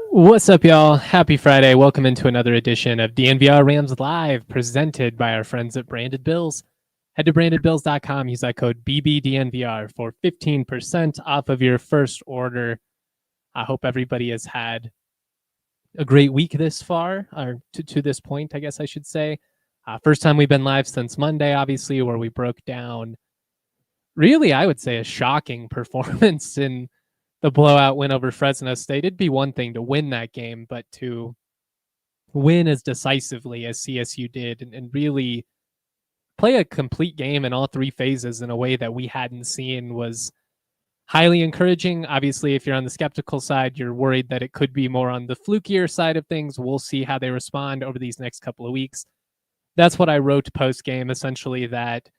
What's up, y'all? Happy Friday. Welcome into another edition of DNVR Rams Live, presented by our friends at Branded Bills. Head to brandedbills.com, use that code BBDNVR for 15% off of your first order. I hope everybody has had a great week this far, or to this point, I guess I should say. First time we've been live since Monday, obviously, where we broke down, really, I would say, a shocking performance in the blowout win over Fresno State. It'd be one thing to win that game, but to win as decisively as CSU did and really play a complete game in all three phases in a way that we hadn't seen was highly encouraging. Obviously, if you're on the skeptical side, you're worried that it could be more on the flukier side of things. We'll see how they respond over these next couple of weeks. That's what I wrote post-game, essentially, that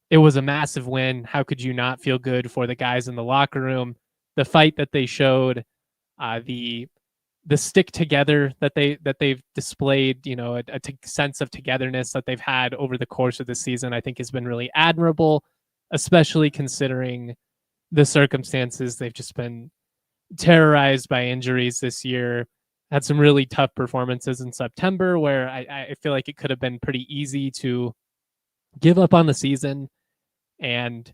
it was a massive win. How could you not feel good for the guys in the locker room? The fight that they showed, the stick together that they've displayed, you know, a sense of togetherness that they've had over the course of the season, I think has been really admirable, especially considering the circumstances. They've just been terrorized by injuries this year. Had some really tough performances in September where I feel like it could have been pretty easy to give up on the season, and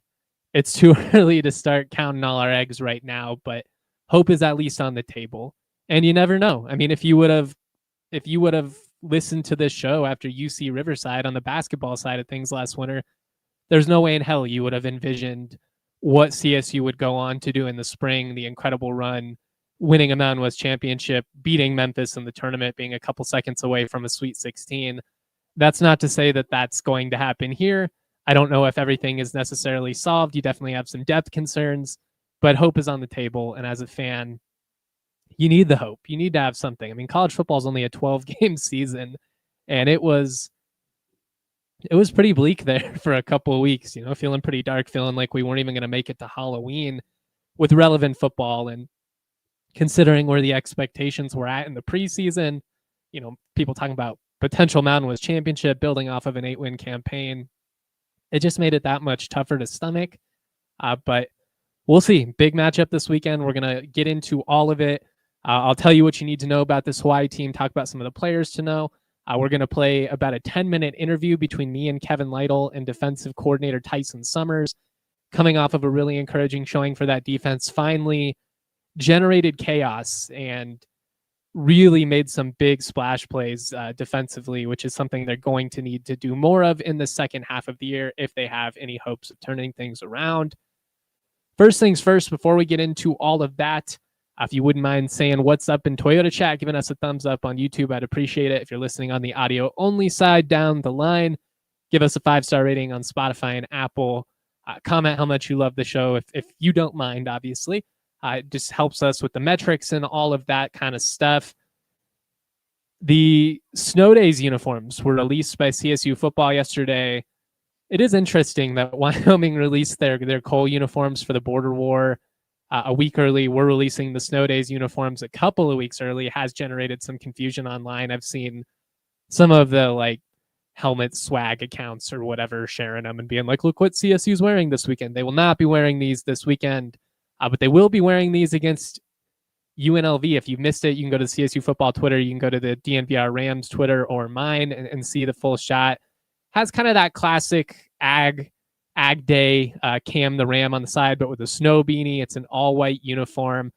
it's too early to start counting all our eggs right now, but hope is at least on the table. And you never know. I mean, if you would have listened to this show after UC Riverside on the basketball side of things last winter, there's no way in hell you would have envisioned what CSU would go on to do in the spring, the incredible run, winning a Mountain West championship, beating Memphis in the tournament, being a couple seconds away from a Sweet 16. That's not to say that that's going to happen here. I don't know if everything is necessarily solved. You definitely have some depth concerns, but hope is on the table. And as a fan, you need the hope. You need to have something. I mean, college football is only a 12-game season, and it was pretty bleak there for a couple of weeks, you know, feeling pretty dark, feeling like we weren't even going to make it to Halloween with relevant football. And considering where the expectations were at in the preseason, you know, people talking about potential Mountain West championship, building off of an 8-win campaign, it just made it that much tougher to stomach. But we'll see. Big matchup this weekend. We're going to get into all of it. I'll tell you what you need to know about this Hawaii team, talk about some of the players to know. We're going to play about a 10-minute interview between me and Kevin Lytle and defensive coordinator Tyson Summers, coming off of a really encouraging showing for that defense. Finally generated chaos and really made some big splash plays defensively, which is something they're going to need to do more of in the second half of the year if they have any hopes of turning things around. First things first, before we get into all of that, if you wouldn't mind saying what's up in Toyota chat, giving us a thumbs up on YouTube, I'd appreciate it. If you're listening on the audio only side down the line, give us a 5-star rating on Spotify and Apple. Comment how much you love the show if you don't mind, obviously. It just helps us with the metrics and all of that kind of stuff. The Snow Days uniforms were released by CSU Football yesterday. It is interesting that Wyoming released their Cole uniforms for the Border War a week early. We're releasing the Snow Days uniforms a couple of weeks early. It has generated some confusion online. I've seen some of the helmet swag accounts or whatever sharing them and being like, look what CSU's wearing this weekend. They will not be wearing these this weekend. But they will be wearing these against UNLV. If you've missed it, you can go to the CSU Football Twitter. You can go to the DNVR Rams Twitter or mine and see the full shot. Has kind of that classic Ag Day Cam the Ram on the side, but with a snow beanie. It's an all-white uniform.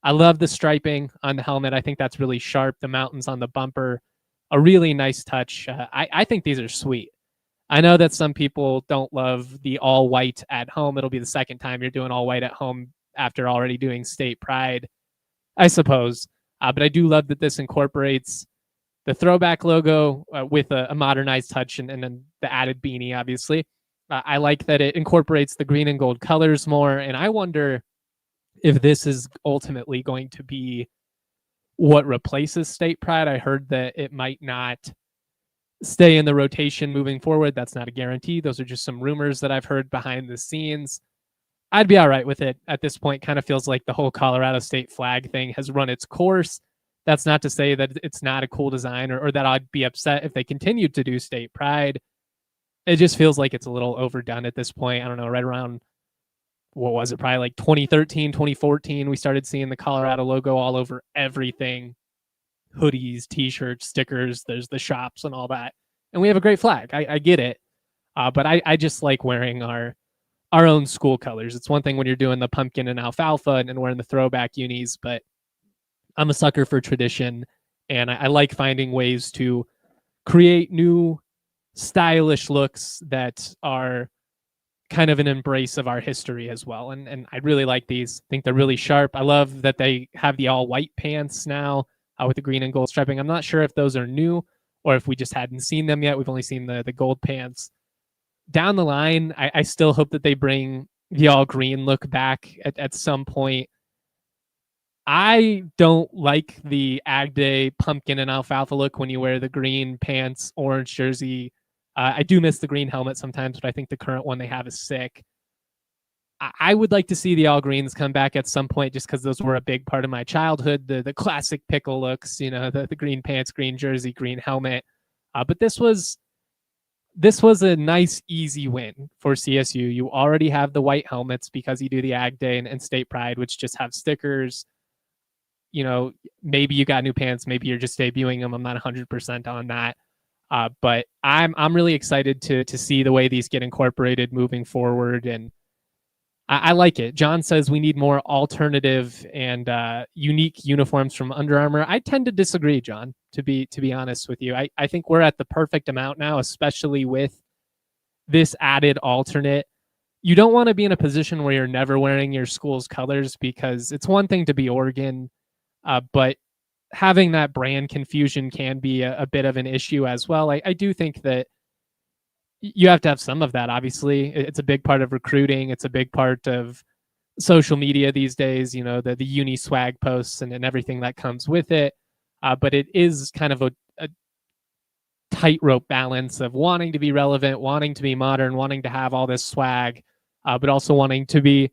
I love the striping on the helmet. I think that's really sharp. The mountains on the bumper, a really nice touch. I think these are sweet. I know that some people don't love the all-white at home. It'll be the second time you're doing all-white at home after already doing state pride, I suppose. But I do love that this incorporates the throwback logo with a modernized touch and then the added beanie, obviously. I like that it incorporates the green and gold colors more. And I wonder if this is ultimately going to be what replaces state pride. I heard that it might not stay in the rotation moving forward. That's not a guarantee. Those are just some rumors that I've heard behind the scenes. I'd be all right with it at this point. Kind of feels like the whole Colorado State flag thing has run its course. That's not to say that it's not a cool design or that I'd be upset if they continued to do state pride. It just feels like it's a little overdone at this point. I don't know, right around, what was it, probably like 2013, 2014, we started seeing the Colorado logo all over everything. Hoodies, t-shirts, stickers, there's the shops and all that. And we have a great flag. I get it. But I just like wearing our own school colors. It's one thing when you're doing the pumpkin and alfalfa and wearing the throwback unis, but I'm a sucker for tradition, and I like finding ways to create new stylish looks that are kind of an embrace of our history as well. And I really like these. I think they're really sharp. I love that they have the all white pants now with the green and gold striping. I'm not sure if those are new or if we just hadn't seen them yet. We've only seen the gold pants. Down the line, I still hope that they bring the all green look back at some point. I don't like the Ag Day pumpkin and alfalfa look when you wear the green pants, orange jersey. I do miss the green helmet sometimes, but I think the current one they have is sick. I would like to see the all greens come back at some point, just because those were a big part of my childhood. The classic pickle looks, the green pants, green jersey, green helmet. But this was a nice, easy win for CSU. You already have the white helmets because you do the Ag Day and State Pride, which just have stickers. Maybe you got new pants, maybe you're just debuting them. I'm not 100% on that. But I'm really excited to see the way these get incorporated moving forward. And I like it. John says we need more alternative and unique uniforms from Under Armour. I tend to disagree, John, to be honest with you. I think we're at the perfect amount now, especially with this added alternate. You don't want to be in a position where you're never wearing your school's colors, because it's one thing to be Oregon, but having that brand confusion can be a bit of an issue as well. I do think that you have to have some of that. Obviously, it's a big part of recruiting. It's a big part of social media these days, the uni swag posts and everything that comes with it. But it is kind of a tightrope balance of wanting to be relevant, wanting to be modern, wanting to have all this swag, but also wanting to be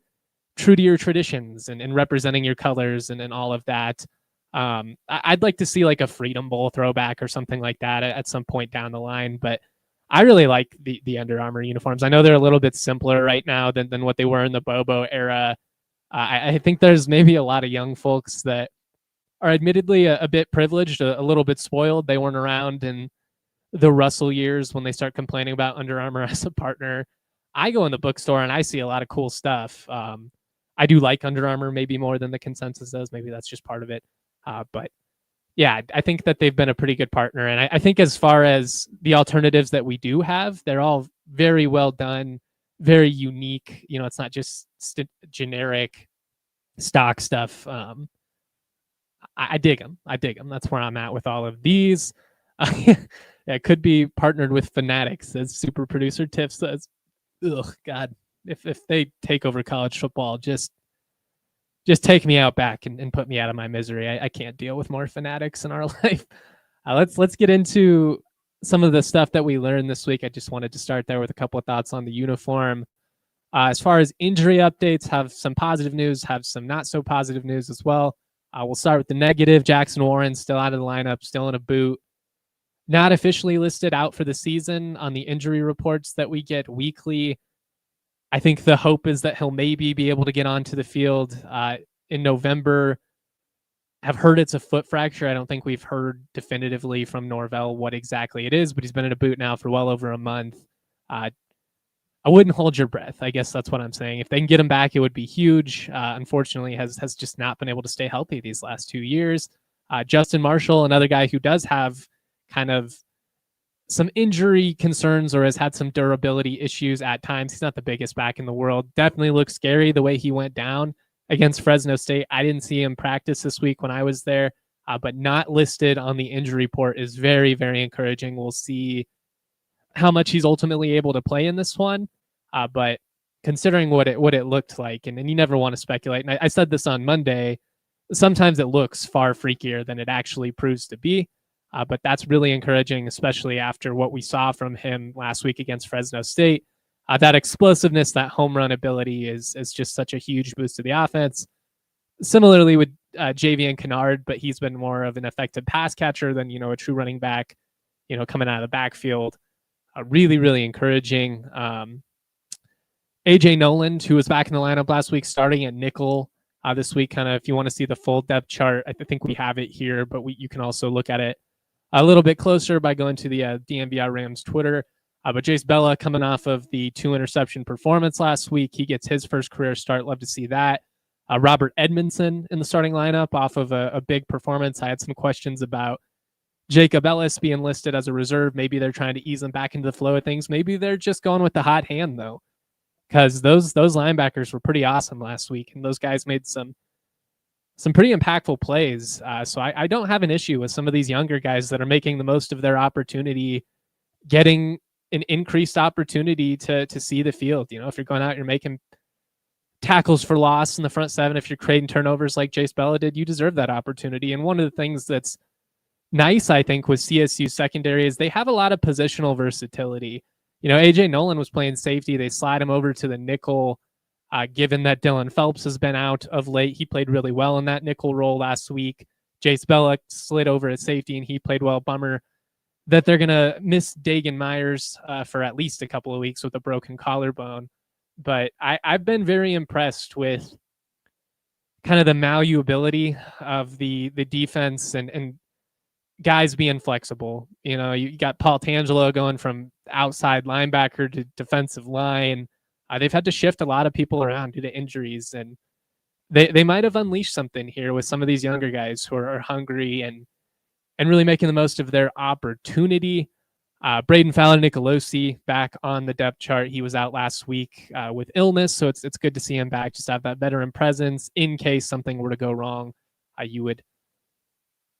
true to your traditions and representing your colors and all of that. I'd like to see like a Freedom Bowl throwback or something like that at some point down the line, but I really like the Under Armour uniforms. I know they're a little bit simpler right now than what they were in the Bobo era. I think there's maybe a lot of young folks that are admittedly a bit privileged, a little bit spoiled. They weren't around in the Russell years when they start complaining about Under Armour as a partner. I go in the bookstore and I see a lot of cool stuff. I do like Under Armour maybe more than the consensus does. Maybe that's just part of it. But yeah, I think that they've been a pretty good partner. And I think as far as the alternatives that we do have, they're all very well done, very unique. It's not just generic stock stuff. I dig them. That's where I'm at with all of these. It could be partnered with Fanatics, as super producer Tiff says. Ugh, God, if they take over college football, just take me out back and put me out of my misery. I can't deal with more Fanatics in our life. Let's get into some of the stuff that we learned this week. I just wanted to start there with a couple of thoughts on the uniform. As far as injury updates, have some positive news, have some not so positive news as well. We'll start with the negative. Jackson Warren still out of the lineup, still in a boot. Not officially listed out for the season on the injury reports that we get weekly. I think the hope is that he'll maybe be able to get onto the field in November. I've heard it's a foot fracture. I don't think we've heard definitively from Norvell what exactly it is, but he's been in a boot now for well over a month. I wouldn't hold your breath. I guess that's what I'm saying. If they can get him back, it would be huge. Unfortunately, has just not been able to stay healthy these last 2 years. Justin Marshall, another guy who does have kind of some injury concerns or has had some durability issues at times. He's not the biggest back in the world. Definitely looks scary the way he went down against Fresno State. I didn't see him practice this week when I was there, but not listed on the injury report is very, very encouraging. We'll see how much he's ultimately able to play in this one. But considering what it looked like, and you never want to speculate. And I said this on Monday. Sometimes it looks far freakier than it actually proves to be. But that's really encouraging, especially after what we saw from him last week against Fresno State. That explosiveness, that home run ability is just such a huge boost to the offense. Similarly with Javian Kennard, but he's been more of an effective pass catcher than, a true running back, coming out of the backfield. Really, really encouraging. AJ Noland, who was back in the lineup last week, starting at nickel this week. Kind of, if you want to see the full depth chart, I think we have it here, but you can also look at it a little bit closer by going to the DNVR Rams Twitter. But Jace Bella coming off of the 2-interception performance last week. He gets his first career start. Love to see that. Robert Edmondson in the starting lineup off of a big performance. I had some questions about Jacob Ellis being listed as a reserve. Maybe they're trying to ease him back into the flow of things. Maybe they're just going with the hot hand, though, because those linebackers were pretty awesome last week, and those guys made some pretty impactful plays. So I don't have an issue with some of these younger guys that are making the most of their opportunity, getting an increased opportunity to see the field. If you're going out, you're making tackles for loss in the front seven, if you're creating turnovers like Jace Bella did, you deserve that opportunity. And one of the things that's nice, I think, with CSU secondary is they have a lot of positional versatility. AJ Nolan was playing safety. They slide him over to the nickel. Given that Dylan Phelps has been out of late, he played really well in that nickel role last week. Jace Bella slid over at safety, and he played well. Bummer that they're going to miss Dagan Myers for at least a couple of weeks with a broken collarbone. But I've been very impressed with kind of the malleability of the defense and guys being flexible. You got Paul Tangelo going from outside linebacker to defensive line. They've had to shift a lot of people around due to injuries, and they might have unleashed something here with some of these younger guys who are hungry and really making the most of their opportunity. Braden Fowler-Nicolosi back on the depth chart. He was out last week with illness, so it's good to see him back, just have that veteran presence in case something were to go wrong. You would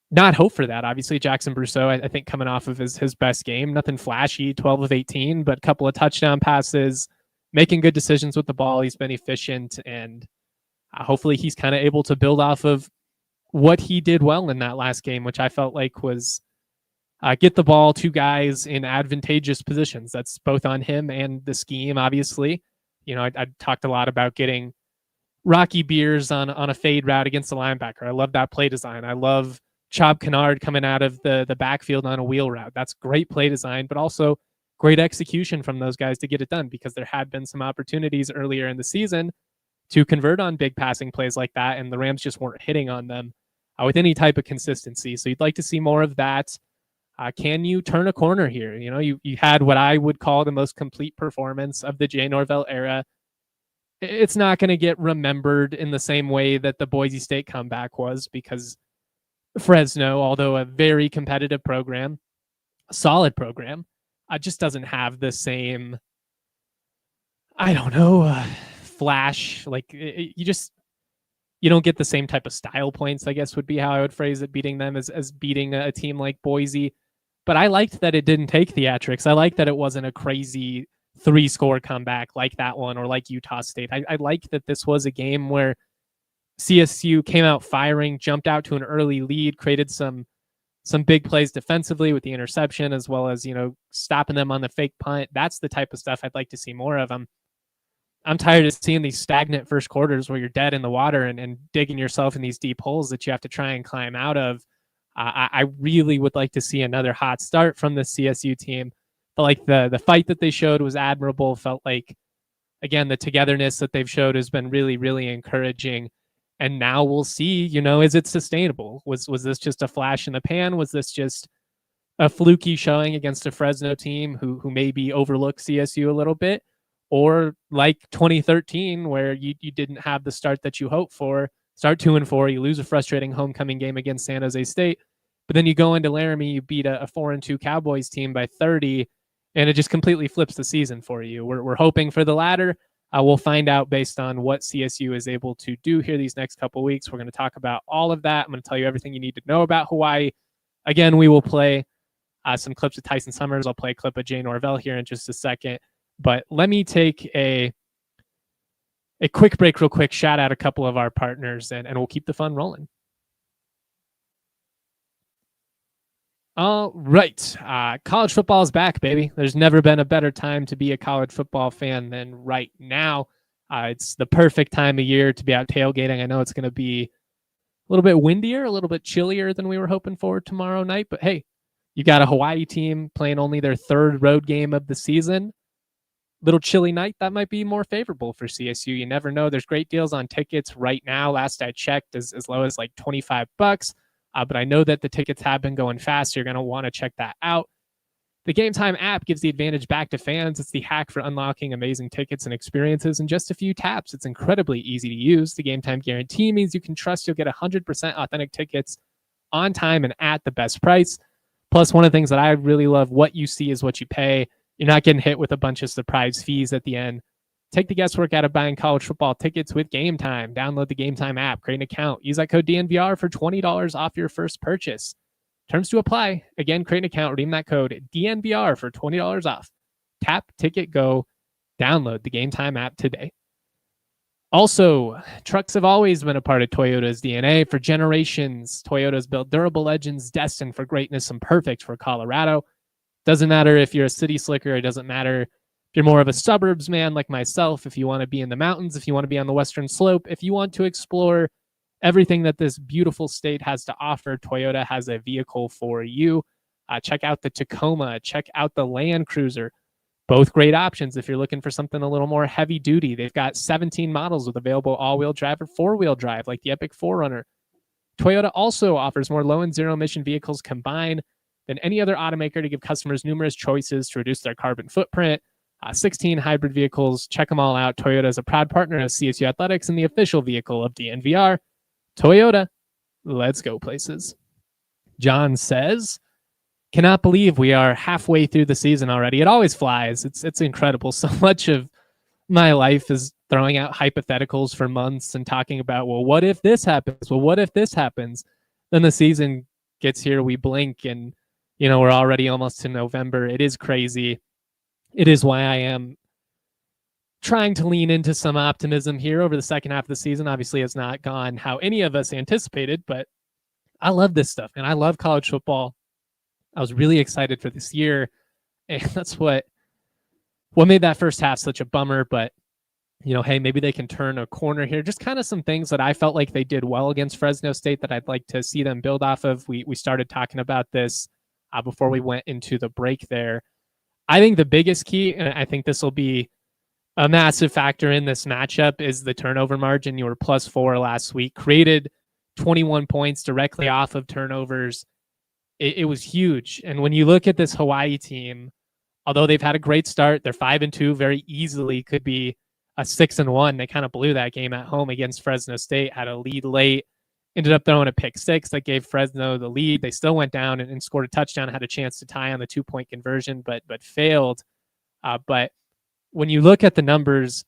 not hope for that. Obviously, Jackson Brousseau, I think, coming off of his best game. Nothing flashy, 12 of 18, but a couple of touchdown passes, making good decisions with the ball. He's been efficient, and hopefully he's kind of able to build off of what he did well in that last game, which I felt like was get the ball to guys in advantageous positions. That's both on him and the scheme, obviously. I talked a lot about getting Rocky Beers on a fade route against the linebacker. I love that play design. I love Chop Kennard coming out of the backfield on a wheel route. That's great play design, but also great execution from those guys to get it done, because there had been some opportunities earlier in the season to convert on big passing plays like that, and the Rams just weren't hitting on them with any type of consistency. So you'd like to see more of that. Can you turn a corner here? You had what I would call the most complete performance of the Jay Norvell era. It's not going to get remembered in the same way that the Boise State comeback was, because Fresno, although a very competitive program, a solid program, just doesn't have the same, flash. Like you don't get the same type of style points, I guess would be how I would phrase it, beating them as beating a team like Boise. But I liked that it didn't take theatrics. I liked that it wasn't a crazy 3-score comeback like that one or like Utah State. I liked that this was a game where CSU came out firing, jumped out to an early lead, created some big plays defensively with the interception, as well as, stopping them on the fake punt. That's the type of stuff I'd like to see more of. I'm tired of seeing these stagnant first quarters where you're dead in the water and digging yourself in these deep holes that you have to try and climb out of. I really would like to see another hot start from the CSU team. But like the fight that they showed was admirable. Felt like, again, the togetherness that they've showed has been really, really encouraging. And now we'll see, is it sustainable? Was this just a flash in the pan? Was this just a fluky showing against a Fresno team who maybe overlooked CSU a little bit? Or like 2013, where you didn't have the start that you hoped for, start 2-4, you lose a frustrating homecoming game against San Jose State, but then you go into Laramie, you beat a 4-2 Cowboys team by 30, and it just completely flips the season for you. We're hoping for the latter. We'll find out based on what CSU is able to do here these next couple of weeks. We're going to talk about all of that. I'm going to tell you everything you need to know about Hawaii. Again, we will play some clips of Tyson Summers. I'll play a clip of Jay Norvell here in just a second. But let me take a a quick break real quick, shout out a couple of our partners, and we'll keep the fun rolling. All right. College football is back, baby. There's never been a better time to be a college football fan than right now. It's the perfect time of year to be out tailgating. I know it's going to be a little bit windier, a little bit chillier than we were hoping for tomorrow night. But hey, you got a Hawaii team playing only their third road game of the season. Little chilly night, that might be more favorable for CSU. You never know. There's great deals on tickets right now. Last I checked, as low as like $25. But I know that the tickets have been going fast. So you're going to want to check that out. The Game Time app gives the advantage back to fans. It's the hack for unlocking amazing tickets and experiences in just a few taps. It's incredibly easy to use. The Game Time guarantee means you can trust you'll get 100% authentic tickets on time and at the best price. Plus, one of the things that I really love, what you see is what you pay. You're not getting hit with a bunch of surprise fees at the end. Take the guesswork out of buying college football tickets with Game Time. Download the Game Time app, create an account, use that code DNVR for $20 off your first purchase. Terms to apply. Again, create an account, redeem that code DNVR for $20 off. Tap, ticket, go. Download the Game Time app today. Also, trucks have always been a part of Toyota's DNA. For generations, Toyota's built durable legends destined for greatness and perfect for Colorado. Doesn't matter if you're a city slicker. It doesn't matter if you're more of a suburbs man like myself. If you want to be in the mountains, if you want to be on the western slope, if you want to explore everything that this beautiful state has to offer, Toyota has a vehicle for you. Check out the Tacoma. Check out the Land Cruiser. Both great options if you're looking for something a little more heavy duty. They've got 17 models with available all-wheel drive or four-wheel drive, like the Epic 4Runner. Toyota also offers more low and zero-emission vehicles combined than any other automaker to give customers numerous choices to reduce their carbon footprint. 16 hybrid vehicles. Check them all out. Toyota is a proud partner of CSU Athletics and the official vehicle of DNVR. Toyota, let's go places. John says, cannot believe we are halfway through the season already. It always flies. It's incredible. So much of my life is throwing out hypotheticals for months and talking about, well, what if this happens? Well, what if this happens? Then the season gets here, we blink, and we're already almost to November. It is crazy. It is why I am trying to lean into some optimism here over the second half of the season. Obviously, it's not gone how any of us anticipated, but I love this stuff, and I love college football. I was really excited for this year, and that's what made that first half such a bummer. But, hey, maybe they can turn a corner here. Just kind of some things that I felt like they did well against Fresno State that I'd like to see them build off of. We started talking about this before we went into the break there. I think the biggest key, and I think this will be a massive factor in this matchup, is the turnover margin. You were +4 last week, created 21 points directly off of turnovers. It was huge. And when you look at this Hawaii team, although they've had a great start, they're 5-2, very easily could be a 6-1. They kind of blew that game at home against Fresno State, had a lead late, ended up throwing a pick six that gave Fresno the lead. They still went down and scored a touchdown, had a chance to tie on the 2-point conversion, but failed. But when you look at the numbers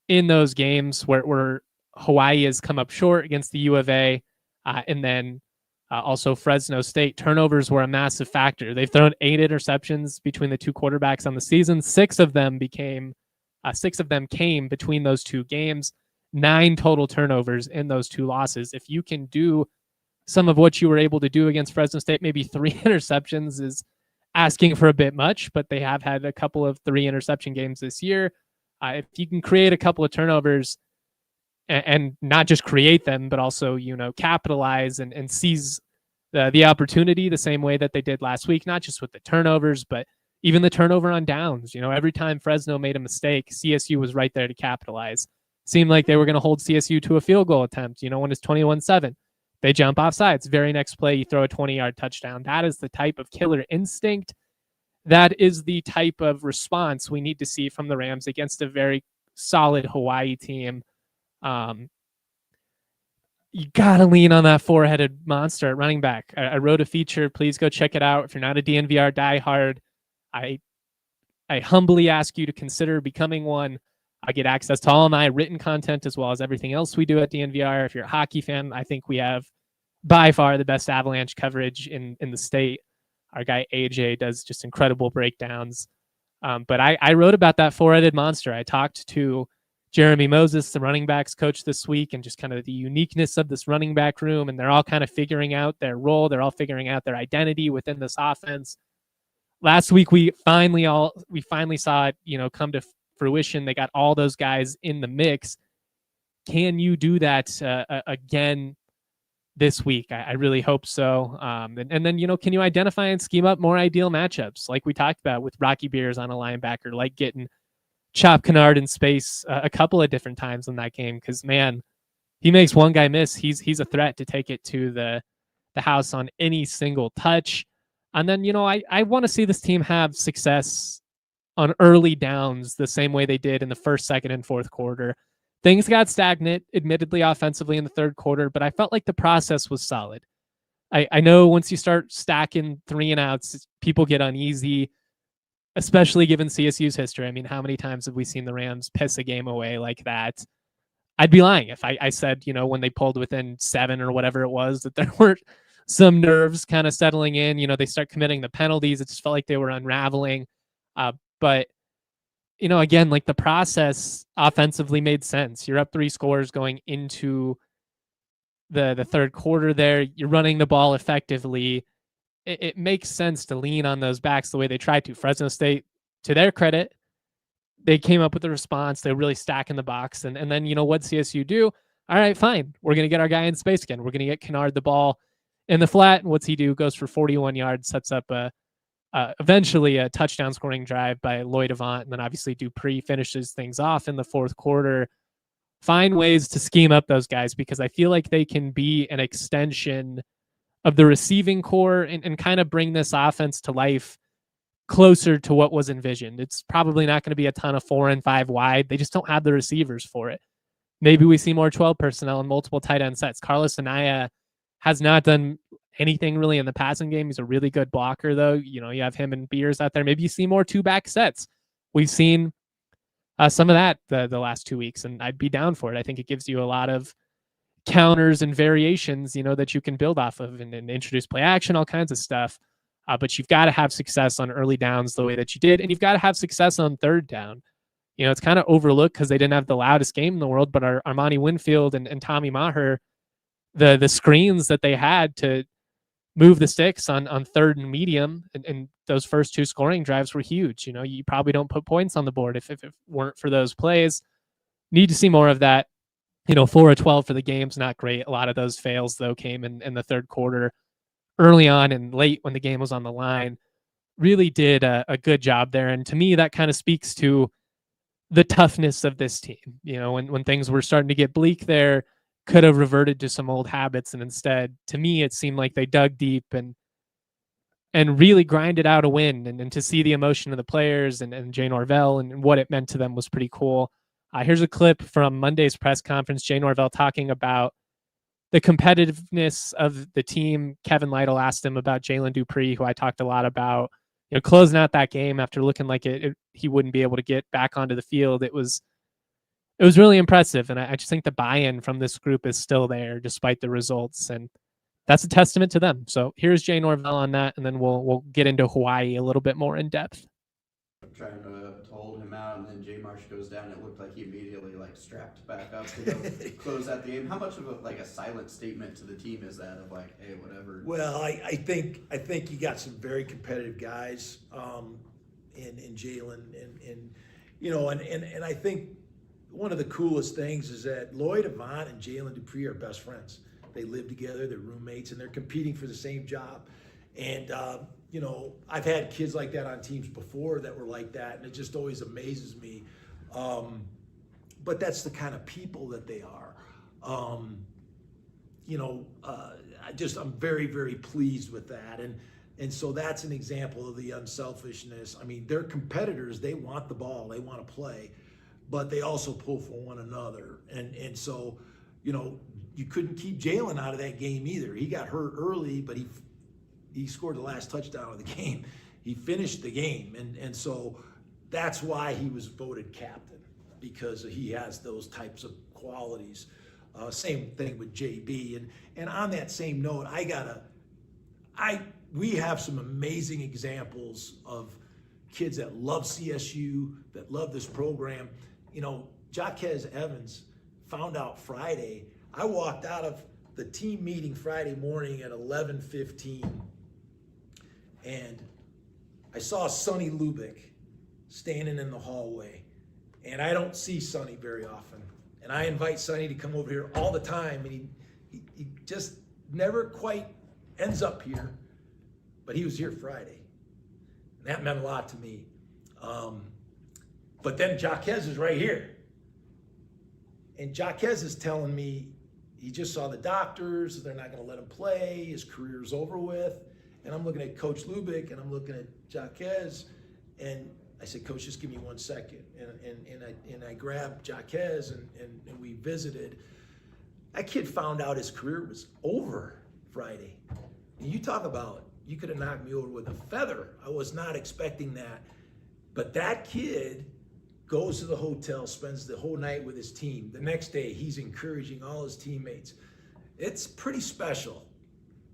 in those games where Hawaii has come up short against the U of A, and then also Fresno State, turnovers were a massive factor. They've thrown 8 interceptions between the two quarterbacks on the season. 6 of them came between those two games. 9 total turnovers in those 2 losses. If you can do some of what you were able to do against Fresno State, maybe 3 interceptions is asking for a bit much, but they have had a couple of 3 interception games this year. If you can create a couple of turnovers and not just create them, but also, capitalize and seize the opportunity the same way that they did last week, not just with the turnovers, but even the turnover on downs. Every time Fresno made a mistake, CSU was right there to capitalize. Seemed like they were going to hold CSU to a field goal attempt. When it's 21-7, they jump off sides. Very next play, you throw a 20-yard touchdown. That is the type of killer instinct. That is the type of response we need to see from the Rams against a very solid Hawaii team. You got to lean on that 4-headed monster at running back. I wrote a feature. Please go check it out. If you're not a DNVR diehard, I humbly ask you to consider becoming one. I get access to all of my written content as well as everything else we do at DNVR. If you're a hockey fan, I think we have by far the best Avalanche coverage in the state. Our guy AJ does just incredible breakdowns. But I wrote about that 4-headed monster. I talked to Jeremy Moses, the running backs coach this week, and just kind of the uniqueness of this running back room. And they're all kind of figuring out their role. They're all figuring out their identity within this offense. Last week, we finally saw it, come to fruition. They got all those guys in the mix. Can you do that again this week? I really hope so. And then, can you identify and scheme up more ideal matchups like we talked about with Rocky Beers on a linebacker, like getting Chop Kennard in space a couple of different times in that game? Because, man, he makes one guy miss. He's a threat to take it to the house on any single touch. And then, I want to see this team have success on early downs the same way they did in the first, second, and fourth quarter. Things got stagnant, admittedly, offensively in the third quarter, but I felt like the process was solid. I know once you start stacking 3-and-outs, people get uneasy, especially given CSU's history. I mean, how many times have we seen the Rams piss a game away like that? I'd be lying if I said, when they pulled within 7 or whatever it was, that there weren't some nerves kind of settling in. They start committing the penalties. It just felt like they were unraveling. But again, like the process offensively made sense. You're up 3 scores going into the third quarter there. You're running the ball effectively. It makes sense to lean on those backs the way they tried to. Fresno State, to their credit, they came up with a response. They're really stacking the box. And then, what CSU do? All right, fine. We're going to get our guy in space again. We're going to get Kennard the ball in the flat. And what's he do? Goes for 41 yards, sets up eventually a touchdown scoring drive by Lloyd Avant. And then obviously Dupree finishes things off in the fourth quarter. Find ways to scheme up those guys, because I feel like they can be an extension of the receiving core and kind of bring this offense to life closer to what was envisioned. It's probably not going to be a ton of 4 and 5 wide. They just don't have the receivers for it. Maybe we see more 12 personnel and multiple tight end sets. Carlos Anaya has not done anything really in the passing game. He's a really good blocker, though. You have him and Beers out there. Maybe you see more 2-back sets. We've seen some of that the last 2 weeks, and I'd be down for it. I think it gives you a lot of counters and variations, that you can build off of and introduce play action, all kinds of stuff. But you've got to have success on early downs the way that you did, and you've got to have success on third down. It's kind of overlooked because they didn't have the loudest game in the world, but Armani Winfield and Tommy Maher, the screens that they had to move the sticks on third and medium, and those first 2 scoring drives were huge. You probably don't put points on the board if it weren't for those plays. Need to see more of that. 4 of 12 for the game's not great. A lot of those fails, though, came in the third quarter, early on and late when the game was on the line. Really did a good job there. And to me, that kind of speaks to the toughness of this team. When things were starting to get bleak there, could have reverted to some old habits. And instead, to me, it seemed like they dug deep and really grinded out a win. And to see the emotion of the players and Jay Norvell and what it meant to them was pretty cool. Here's a clip from Monday's press conference. Jay Norvell talking about the competitiveness of the team. Kevin Lytle asked him about Jalen Dupree, who I talked a lot about, closing out that game after looking like he wouldn't be able to get back onto the field. It was really impressive. And I just think the buy-in from this group is still there despite the results. And that's a testament to them. So here's Jay Norvell on that. And then we'll get into Hawaii a little bit more in depth. Trying to hold him out, and then J-Marsh goes down. It looked like he immediately strapped back up to go close out the game. How much of a silent statement to the team is that of hey, whatever? Well, I think you got some very competitive guys in Jalen, and I think one of the coolest things is that Lloyd Avant and Jalen Dupree are best friends. They live together, they're roommates, and they're competing for the same job. And I've had kids like that on teams before that were like that, and it just always amazes me. But that's the kind of people that they are. I'm very, very pleased with that. And so that's an example of the unselfishness. I mean, they're competitors. They want the ball. They want to play. But they also pull for one another. And so, you couldn't keep Jalen out of that game either. He got hurt early, but he scored the last touchdown of the game. He finished the game. And so that's why he was voted captain, because he has those types of qualities. Same thing with JB. And on that same note, we have some amazing examples of kids that love CSU, that love this program. Jaquez Evans found out Friday. I walked out of the team meeting Friday morning at 11:15, and I saw Sonny Lubick standing in the hallway, and I don't see Sonny very often. And I invite Sonny to come over here all the time, and he just never quite ends up here, but he was here Friday. And that meant a lot to me. But then Jaquez is right here. And Jaquez is telling me he just saw the doctors, they're not going to let him play, his career's over with. And I'm looking at Coach Lubick, and I'm looking at Jaquez, and I said, Coach, just give me 1 second. And I grabbed Jaquez, and we visited. That kid found out his career was over Friday. And you talk about, you could have knocked me over with a feather. I was not expecting that. But that kid goes to the hotel, spends the whole night with his team. The next day, he's encouraging all his teammates. It's pretty special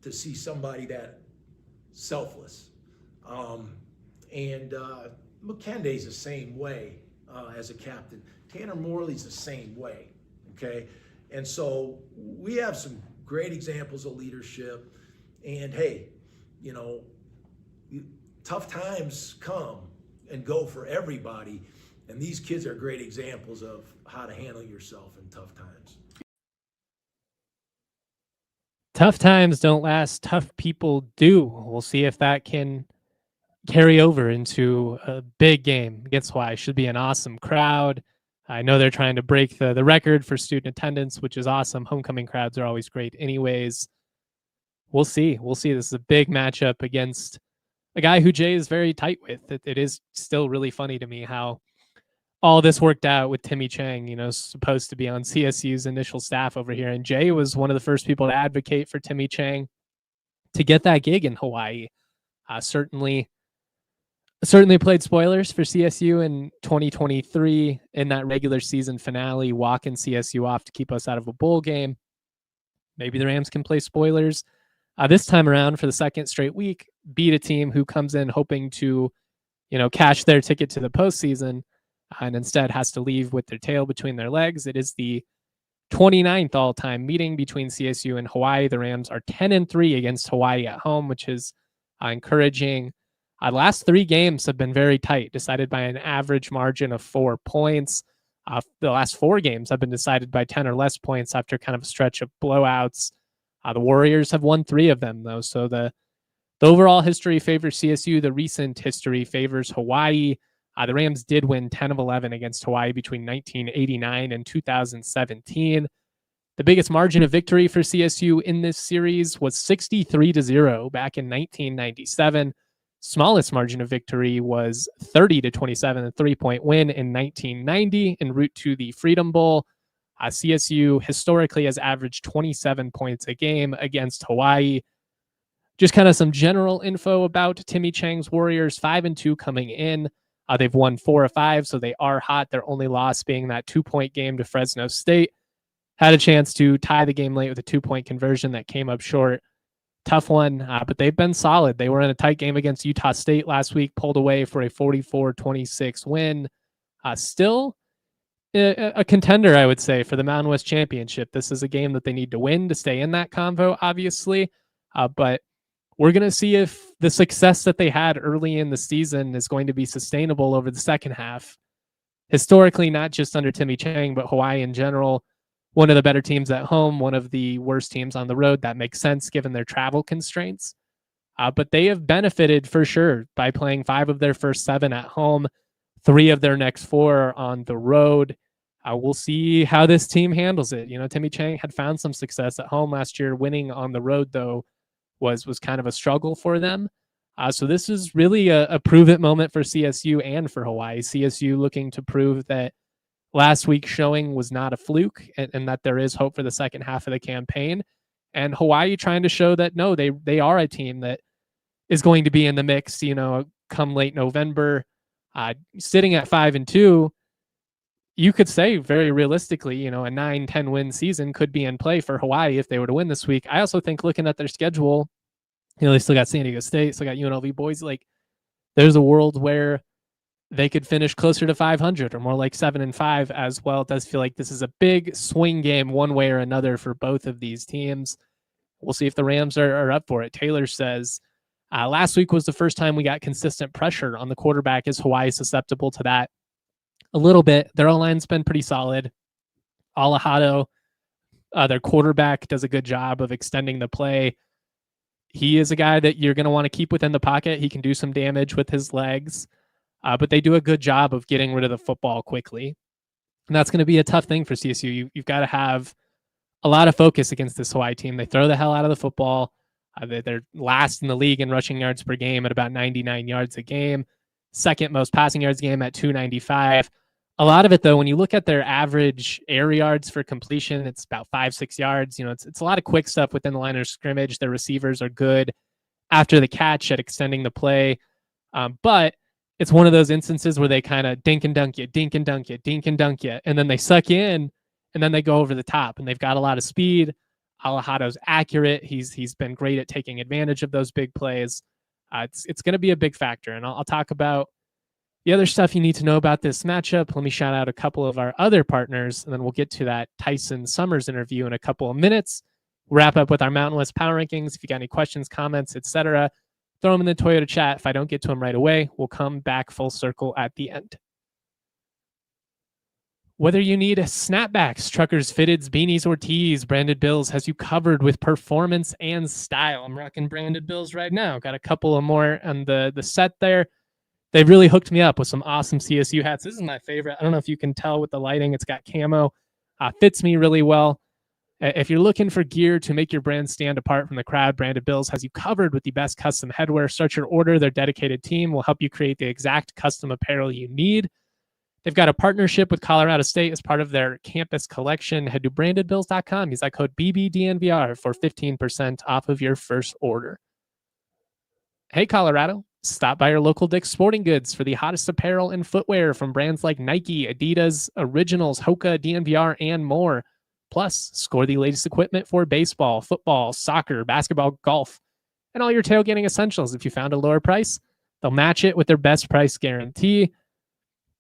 to see somebody that selfless. McKenday's the same way as a captain. Tanner Morley's the same way, okay? And so we have some great examples of leadership. And hey, you know, tough times come and go for everybody. And these kids are great examples of how to handle yourself in tough times. Tough times don't last. Tough people do. We'll see if that can carry over into a big game against Hawaii. Should be an awesome crowd. I know they're trying to break the record for student attendance, which is awesome. Homecoming crowds are always great anyways. We'll see. We'll see. This is a big matchup against a guy who Jay is very tight with. It is still really funny to me how all this worked out with Timmy Chang, you know, supposed to be on CSU's initial staff over here. And Jay was one of the first people to advocate for Timmy Chang to get that gig in Hawaii. Certainly played spoilers for CSU in 2023 in that regular season finale, walking CSU off to keep us out of a bowl game. Maybe the Rams can play spoilers this time around for the second straight week, beat a team who comes in hoping to, you know, cash their ticket to the postseason and instead has to leave with their tail between their legs. It is the 29th all-time meeting between CSU and Hawaii. The Rams are 10-3 against Hawaii at home, which is encouraging. The last 3 games have been very tight, decided by an average margin of 4 points. The last 4 games have been decided by 10 or less points after kind of a stretch of blowouts. The Warriors have won 3 of them, though. So the overall history favors CSU. The recent history favors Hawaii. The Rams did win 10 of 11 against Hawaii between 1989 and 2017. The biggest margin of victory for CSU in this series was 63-0 back in 1997. Smallest margin of victory was 30-27, a 3-point win in 1990 en route to the Freedom Bowl. CSU historically has averaged 27 points a game against Hawaii. Just kind of some general info about Timmy Chang's Warriors, 5-2 coming in. They've won 4 of 5, so they are hot. Their only loss being that 2-point game to Fresno State. Had a chance to tie the game late with a 2-point conversion that came up short. Tough one, but they've been solid. They were in a tight game against Utah State last week, pulled away for a 44-26 win. Still a contender, I would say, for the Mountain West Championship. This is a game that they need to win to stay in that convo, obviously. But we're going to see if the success that they had early in the season is going to be sustainable over the second half. Historically, not just under Timmy Chang, but Hawaii in general, one of the better teams at home, one of the worst teams on the road. That makes sense given their travel constraints. But they have benefited for sure by playing 5 of their first 7 at home, 3 of their next 4 on the road. We'll see how this team handles it. You know, Timmy Chang had found some success at home last year. Winning on the road, though, was kind of a struggle for them. So this is really a prove-it moment for CSU and for Hawaii. CSU looking to prove that last week's showing was not a fluke and that there is hope for the second half of the campaign. And Hawaii trying to show that, no, they are a team that is going to be in the mix, you know, come late November. Sitting at 5-2, you could say very realistically, you know, a 9-10 win season could be in play for Hawaii if they were to win this week. I also think looking at their schedule, you know, they still got San Diego State, still got UNLV boys. Like, there's a world where they could finish closer to 500 or more like 7-5 as well. It does feel like this is a big swing game one way or another for both of these teams. We'll see if the Rams are up for it. Taylor says, last week was the first time we got consistent pressure on the quarterback. Is Hawaii susceptible to that? A little bit. Their O-line's been pretty solid. Alahado, their quarterback, does a good job of extending the play. He is a guy that you're going to want to keep within the pocket. He can do some damage with his legs, but they do a good job of getting rid of the football quickly. And that's going to be a tough thing for CSU. You've got to have a lot of focus against this Hawaii team. They throw the hell out of the football. They're last in the league in rushing yards per game at about 99 yards a game. Second most passing yards game at 295. A lot of it, though, when you look at their average air yards for completion, it's about 5-6 yards. It's a lot of quick stuff within the line of scrimmage. Their receivers are good after the catch at extending the play. But it's one of those instances where they kind of dink and dunk you, dink and dunk you, dink and dunk you, and then they suck you in, and then they go over the top. And they've got a lot of speed. Alahado's accurate. He's been great at taking advantage of those big plays. It's going to be a big factor. And I'll talk about the other stuff you need to know about this matchup. Let me shout out a couple of our other partners, and then we'll get to that Tyson Summers interview in a couple of minutes. We'll wrap up with our Mountain West Power Rankings. If you got any questions, comments, etc., throw them in the Toyota chat. If I don't get to them right away, we'll come back full circle at the end. Whether you need snapbacks, truckers, fitteds, beanies, or tees, Branded Bills has you covered with performance and style. I'm rocking Branded Bills right now. Got a couple of more on the set there. They've really hooked me up with some awesome CSU hats. This is my favorite. I don't know if you can tell with the lighting. It's got camo. Fits me really well. If you're looking for gear to make your brand stand apart from the crowd, Branded Bills has you covered with the best custom headwear. Start your order. Their dedicated team will help you create the exact custom apparel you need. They've got a partnership with Colorado State as part of their campus collection. Head to brandedbills.com. Use that code BBDNVR for 15% off of your first order. Hey, Colorado. Stop by your local Dick's Sporting Goods for the hottest apparel and footwear from brands like Nike, Adidas, Originals, Hoka, DNVR, and more. Plus, score the latest equipment for baseball, football, soccer, basketball, golf, and all your tailgating essentials. If you found a lower price, they'll match it with their best price guarantee.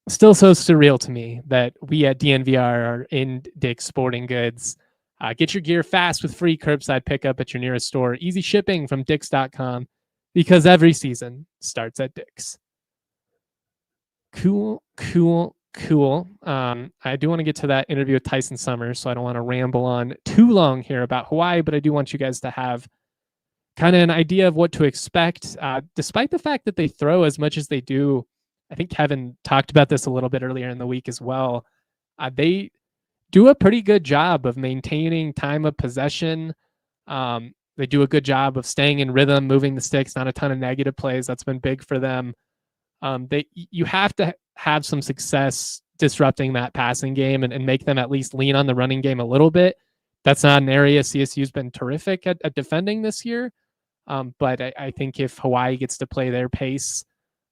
Still so surreal to me that we at DNVR are in Dick's Sporting Goods. Get your gear fast with free curbside pickup at your nearest store. Easy shipping from Dicks.com. Because every season starts at Dick's. Cool. I do want to get to that interview with Tyson Summers, so I don't want to ramble on too long here about Hawaii, but I do want you guys to have kind of an idea of what to expect. Despite the fact that they throw as much as they do, I think Kevin talked about this a little bit earlier in the week as well. They do a pretty good job of maintaining time of possession. They do a good job of staying in rhythm, moving the sticks, not a ton of negative plays. That's been big for them. You have to have some success disrupting that passing game and make them at least lean on the running game a little bit. That's not an area CSU's been terrific at defending this year. But I think if Hawaii gets to play their pace,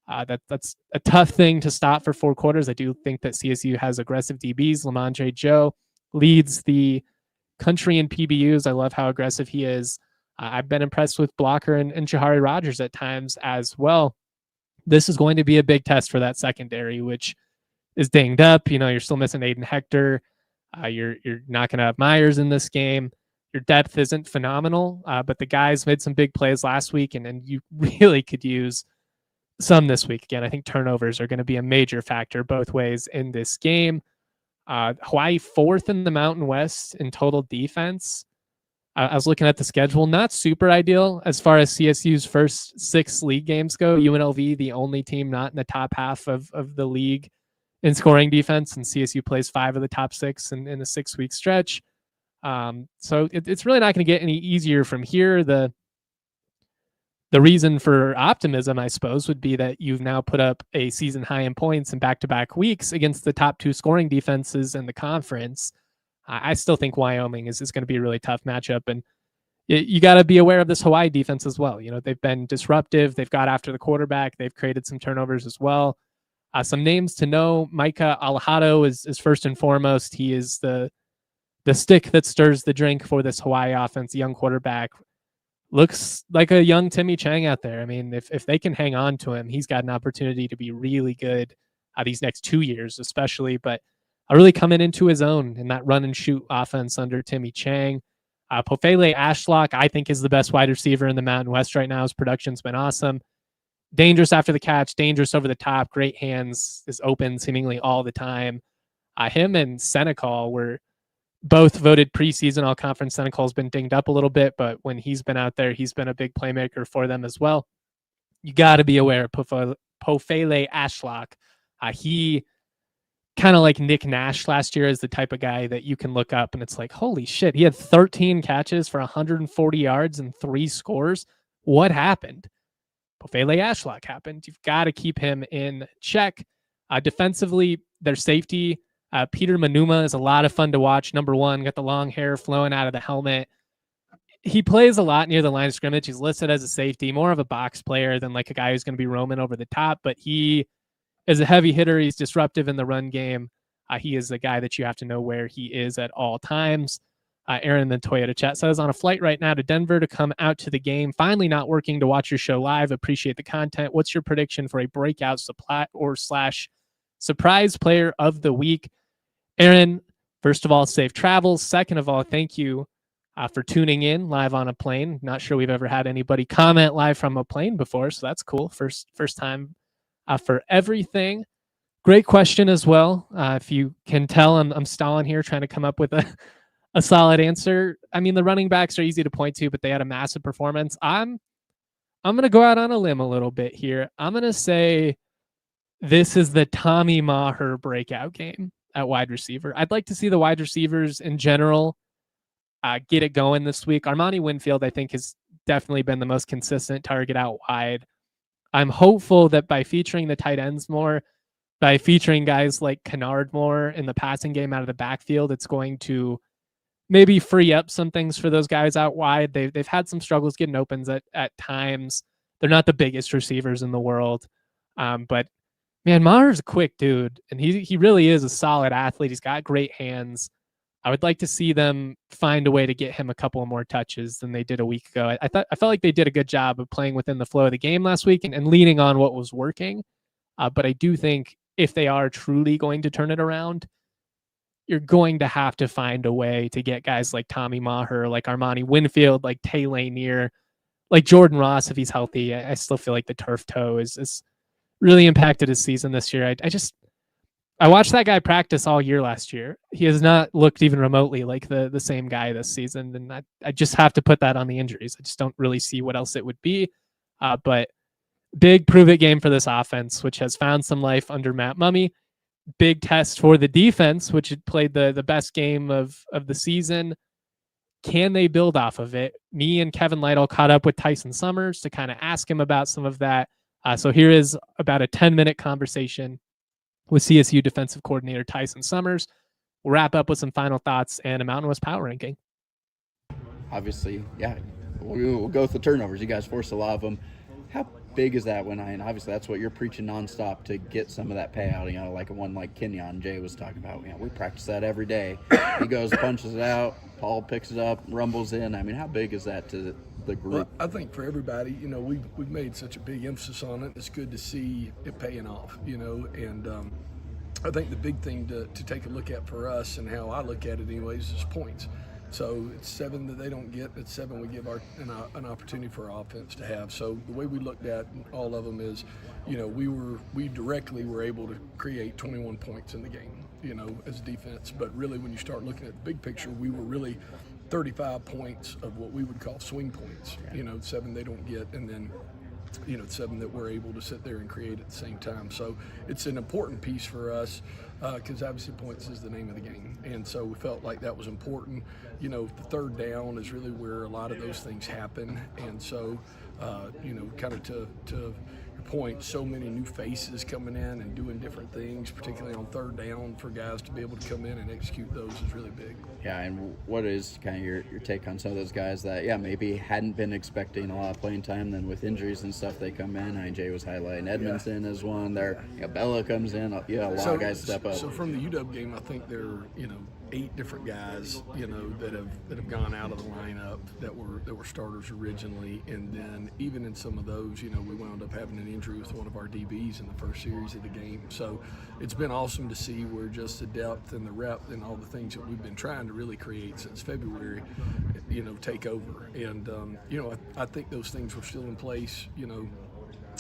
that's a tough thing to stop for 4 quarters. I do think that CSU has aggressive DBs. Lamondre Joe leads the country in PBUs. I love how aggressive he is. I've been impressed with Blocker and Jahari Rogers at times as well. This is going to be a big test for that secondary, which is dinged up. You're still missing Aiden Hector. You're not going to have Myers in this game. Your depth isn't phenomenal, but the guys made some big plays last week, and you really could use some this week. Again, I think turnovers are going to be a major factor both ways in this game. Hawaii 4th in the Mountain West in total defense. I was looking at the schedule, not super ideal as far as CSU's first 6 league games go. UNLV, the only team not in the top half of the league in scoring defense, and CSU plays 5 of the top 6 in a 6-week stretch. So it's really not going to get any easier from here. The reason for optimism, I suppose, would be that you've now put up a season high in points in back-to-back weeks against the top 2 scoring defenses in the conference. I still think Wyoming is going to be a really tough matchup, and you got to be aware of this Hawaii defense as well. They've been disruptive. They've got after the quarterback. They've created some turnovers as well. Some names to know: Micah Alahado is first and foremost. He is the stick that stirs the drink for this Hawaii offense. Young quarterback, looks like a young Timmy Chang out there. I mean, if they can hang on to him, he's got an opportunity to be really good these next 2 years, especially, but really coming into his own in that run and shoot offense under Timmy Chang. Pofele Ashlock, I think, is the best wide receiver in the Mountain West right now. His production's been awesome. Dangerous after the catch, dangerous over the top, great hands, is open seemingly all the time. Him and Senecal were both voted preseason all-conference. Senecal's been dinged up a little bit, but when he's been out there, he's been a big playmaker for them as well. You got to be aware of Pofele Ashlock. He kind of like Nick Nash last year is the type of guy that you can look up and it's like, holy shit, he had 13 catches for 140 yards and 3 scores. What happened? Pofele Ashlock happened. You've got to keep him in check. Defensively, their safety, Peter Manuma, is a lot of fun to watch. Number one, got the long hair flowing out of the helmet. He plays a lot near the line of scrimmage. He's listed as a safety, more of a box player than like a guy who's going to be roaming over the top, but he is a heavy hitter. He's disruptive in the run game. He is a guy that you have to know where he is at all times. Aaron in the Toyota chat says, on a flight right now to Denver to come out to the game. Finally not working to watch your show live. Appreciate the content. What's your prediction for a breakout surprise player of the week? Aaron, first of all, safe travels. Second of all, thank you for tuning in live on a plane. Not sure we've ever had anybody comment live from a plane before, so that's cool. First time for everything. Great question as well. If you can tell, I'm stalling here trying to come up with a solid answer. I mean, the running backs are easy to point to, but they had a massive performance. I'm going to go out on a limb a little bit here. I'm going to say this is the Tommy Maher breakout game at wide receiver. I'd like to see the wide receivers in general get it going this week. Armani Winfield, I think, has definitely been the most consistent target out wide. I'm hopeful that by featuring the tight ends more, by featuring guys like Kennard more in the passing game out of the backfield, it's going to maybe free up some things for those guys out wide. They've had some struggles getting opens at times. They're not the biggest receivers in the world, but man, Maher's a quick dude, and he really is a solid athlete. He's got great hands. I would like to see them find a way to get him a couple of more touches than they did a week ago. I felt like they did a good job of playing within the flow of the game last week and leaning on what was working. But I do think if they are truly going to turn it around, you're going to have to find a way to get guys like Tommy Maher, like Armani Winfield, like Tay Lanier, like Jordan Ross, if he's healthy. I still feel like the turf toe is really impacted his season this year. I watched that guy practice all year last year. He has not looked even remotely like the same guy this season. And I just have to put that on the injuries. I just don't really see what else it would be. But big prove-it game for this offense, which has found some life under Matt Mummy. Big test for the defense, which had played the best game of the season. Can they build off of it? Me and Kevin Lytle caught up with Tyson Summers to kind of ask him about some of that. So here is about a 10-minute conversation with CSU defensive coordinator Tyson Summers. We'll wrap up with some final thoughts and a Mountain West power ranking. Obviously, yeah, we'll go with the turnovers. You guys forced a lot of them. How big is that and obviously that's what you're preaching nonstop to get some of that payout, like one like Kenyon Jay was talking about. We practice that every day. He goes, punches it out, Paul picks it up, rumbles in. How big is that to the group? Well, I think for everybody, we've made such a big emphasis on it. It's good to see it paying off, and I think the big thing to take a look at for us, and how I look at it anyways, is points. So it's 7 that they don't get. It's 7 we give an opportunity for our offense to have. So the way we looked at all of them is, we directly were able to create 21 points in the game, as defense. But really, when you start looking at the big picture, we were really 35 points of what we would call swing points. 7 they don't get, and then 7 that we're able to sit there and create at the same time. So it's an important piece for us because obviously points is the name of the game. And so we felt like that was important. The third down is really where a lot of those things happen. And so, kind of to your point, so many new faces coming in and doing different things, particularly on third down, for guys to be able to come in and execute those is really big. Yeah, and what is kind of your take on some of those guys that, maybe hadn't been expecting a lot of playing time, then with injuries and stuff, they come in. Jay was highlighting Edmondson as one there. Bella comes in. A lot of guys step up. So from the UW game, I think they're, 8 different guys, that have gone out of the lineup that were starters originally, and then even in some of those, we wound up having an injury with one of our DBs in the first series of the game. So it's been awesome to see where just the depth and the rep and all the things that we've been trying to really create since February, take over. And I think those things were still in place.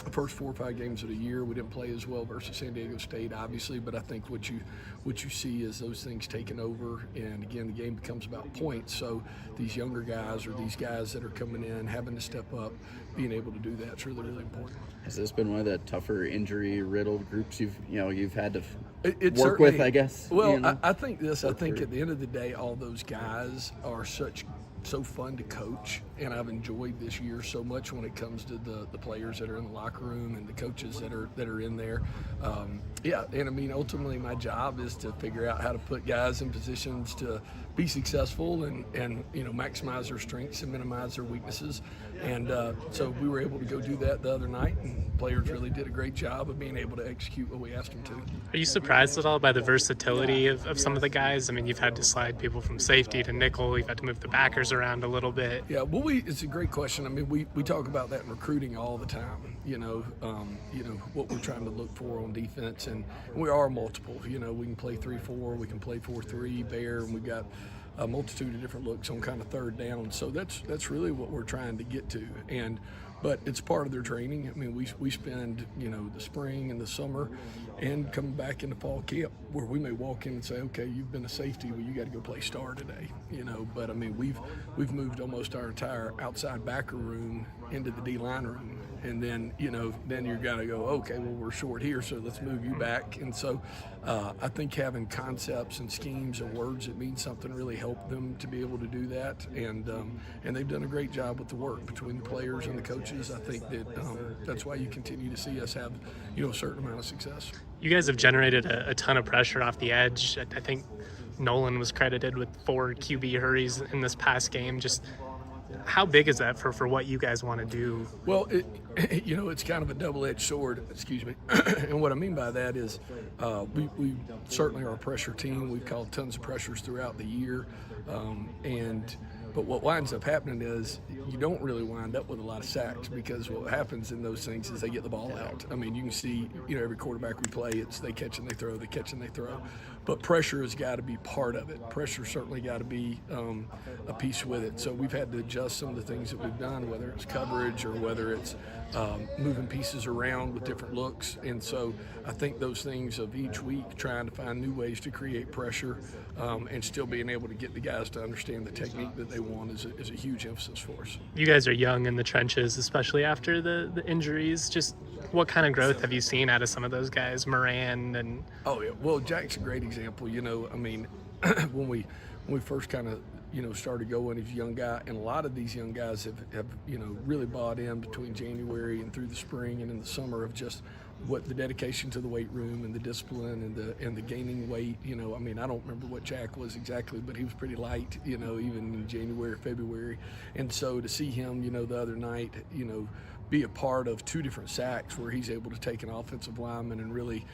The first 4 or 5 games of the year, we didn't play as well versus San Diego State, obviously, but I think what you see is those things taking over, and again, the game becomes about points. So these younger guys, or these guys that are coming in, having to step up, being able to do that's really, really important. Has this been one of the tougher injury-riddled groups you've had to It work with, I guess? Well, I think this. I think at the end of the day, all those guys are so fun to coach, and I've enjoyed this year so much when it comes to the players that are in the locker room and the coaches that are in there. And I mean, ultimately my job is to figure out how to put guys in positions to be successful and maximize their strengths and minimize their weaknesses. And so we were able to go do that the other night, and players really did a great job of being able to execute what we asked them to. Are you surprised at all by the versatility of some of the guys? I mean, you've had to slide people from safety to nickel. You've had to move the backers around a little bit. Yeah, well, it's a great question. I mean, we talk about that in recruiting all the time. What we're trying to look for on defense, and we are multiple. We can play 3-4, we can play 4-3, bear, and we've got a multitude of different looks on kind of third down. So that's really what we're trying to get to. But it's part of their training. I mean, we spend, the spring and the summer and coming back into fall camp where we may walk in and say, okay, you've been a safety, well, you got to go play star today, But, I mean, we've moved almost our entire outside backer room into the D-line room. And then, then you're going to go, okay, well, we're short here, so let's move you back. And so I think having concepts and schemes and words that mean something really help them to be able to do that. And they've done a great job with the work between the players and the coaches. I think that that's why you continue to see us have, a certain amount of success. You guys have generated a ton of pressure off the edge. I think Nolan was credited with 4 QB hurries in this past game. Just how big is that for what you guys want to do? Well, it's kind of a double-edged sword, excuse me. And what I mean by that is we certainly are a pressure team. We've called tons of pressures throughout the year. But what winds up happening is you don't really wind up with a lot of sacks, because what happens in those things is they get the ball out. I mean, you can see, every quarterback we play, it's they catch and they throw, they catch and they throw. But pressure has got to be part of it. Pressure certainly got to be a piece with it. So we've had to adjust some of the things that we've done, whether it's coverage or whether it's moving pieces around with different looks. And so I think those things of each week trying to find new ways to create pressure and still being able to get the guys to understand the technique that they want is a huge emphasis for us. You guys are young in the trenches, especially after the injuries. Just what kind of growth have you seen out of some of those guys, Moran and? Oh yeah, well, Jack's a great example. I mean, when we first kind of started going, he's a young guy, and a lot of these young guys have really bought in between January and through the spring and in the summer of just what the dedication to the weight room and the discipline and the gaining weight. I mean, I don't remember what Jack was exactly, but he was pretty light, even in January or February. And so to see him, the other night, be a part of 2 different sacks where he's able to take an offensive lineman and really,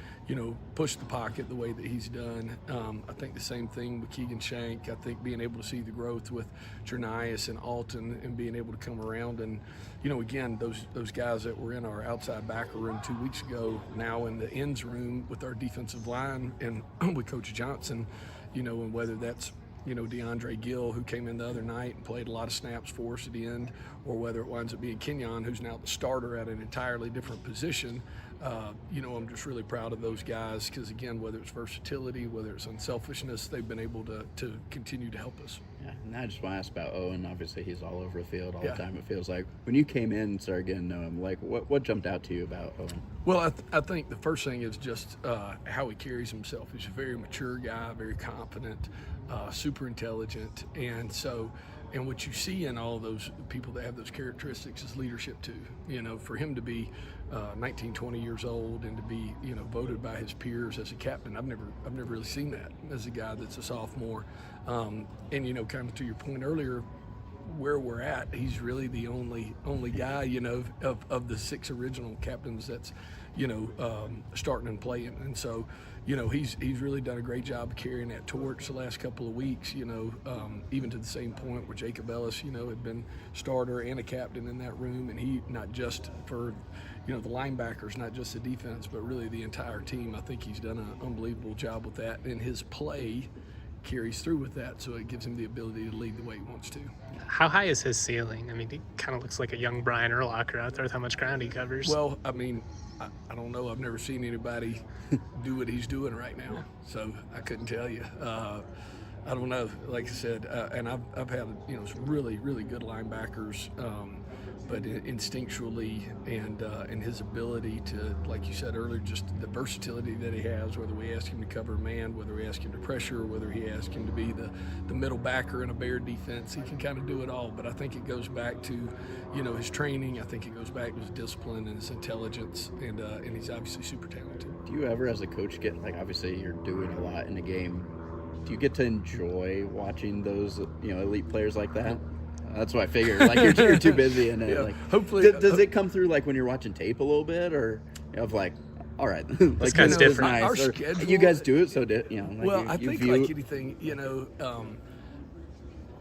push the pocket the way that he's done. I think the same thing with Keegan Shank. I think being able to see the growth with Jernias and Alton and being able to come around and, again, those guys that were in our outside backer room 2 weeks ago, now in the ends room with our defensive line and with Coach Johnson, and whether that's DeAndre Gill, who came in the other night and played a lot of snaps for us at the end, or whether it winds up being Kenyon, who's now the starter at an entirely different position. I'm just really proud of those guys because, again, whether it's versatility, whether it's unselfishness, they've been able to continue to help us. Yeah, and I just want to ask about Owen. Obviously, he's all over the field all Yeah. the time, it feels like. When you came in and started getting to know him, what jumped out to you about Owen? Well, I think the first thing is just how he carries himself. He's a very mature guy, very confident, super intelligent, and what you see in all those people that have those characteristics is leadership too. For him to be 19, 20 years old and to be, voted by his peers as a captain, I've never really seen that as a guy that's a sophomore. And kind of to your point earlier, where we're at, he's really the only guy, you know, of the 6 original captains that's, you know, starting and playing. And so, you know, he's really done a great job carrying that torch the last couple of weeks, you know, even to the same point where Jacob Ellis, you know, had been starter and a captain in that room. And he, not just for, you know, the linebackers, not just the defense, but really the entire team. I think he's done an unbelievable job with that. And his play carries through with that, so it gives him the ability to lead the way he wants to. How high is his ceiling? I mean, he kind of looks like a young Brian Urlacher out there with how much ground he covers. Well, I mean, I don't know. I've never seen anybody do what he's doing right now, so I couldn't tell you. I don't know. Like I said, and I've had, you know, some really good linebackers, but instinctually and his ability to, like you said earlier, just the versatility that he has, whether we ask him to cover a man, whether we ask him to pressure, whether he ask him to be the middle backer in a Bear defense, he can kind of do it all. But I think it goes back to, you know, his training. I think it goes back to his discipline and his intelligence, and he's obviously super talented. Do you ever, as a coach, get, like, obviously you're doing a lot in a game, do you get to enjoy watching those, you know, elite players like that? That's what I figured. Like, you're too busy, and Yeah, like, hopefully, does it come through like when you're watching tape a little bit, or of like, all right, like This guy's was different. nice, Our or schedule- you guys do it so you know. Like Well, you I think view, like anything, you know,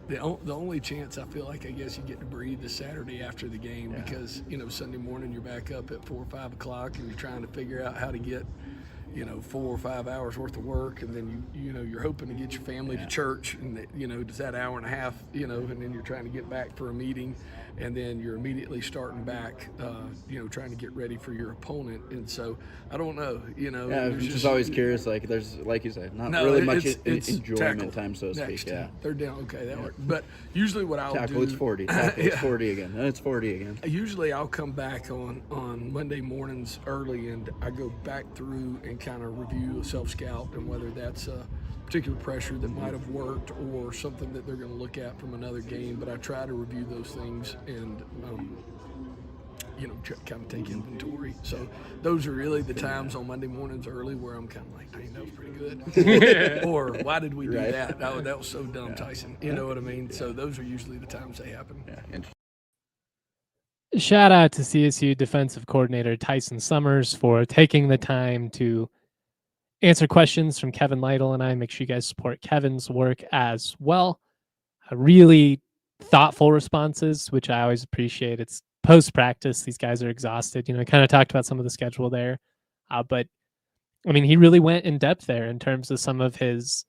the only chance I feel like I guess you get to breathe is Saturday after the game, because, you know, Sunday morning you're back up at 4 or 5 o'clock and you're trying to figure out how to get, you know, 4 or 5 hours worth of work, and then you know, you're hoping to get your family to church, and you know, does that hour and a half, you know, and then you're trying to get back for a meeting, and then you're immediately starting back, you know, trying to get ready for your opponent. And so I don't know, you know. yeah, I'm just always curious. Like, there's, like you said, not No, really much it's enjoyment tackle time, so to next. speak. Yeah, They're down. Okay, that worked. But usually what I'll tackle, do, it's 40. Tackle, it's Yeah. 40 again. Then it's 40 again. Usually I'll come back on Monday mornings early, and I go back through and kind of review a self-scout, and whether that's a particular pressure that might have worked or something that they're going to look at from another game. But I try to review those things and you know, kind of take inventory. So those are really the times on Monday mornings early where I'm kind of like, dang, that was pretty good. Or why did we do Right. that? That was so dumb, Tyson. You know what I mean? So those are usually the times they happen. Yeah, Shout out to CSU defensive coordinator Tyson Summers for taking the time to answer questions from Kevin Lytle and I. Make sure you guys support Kevin's work as well. Really thoughtful responses, which I always appreciate. It's post-practice. These guys are exhausted. You know, I kind of talked about some of the schedule there. But, I mean, he really went in depth there in terms of some of his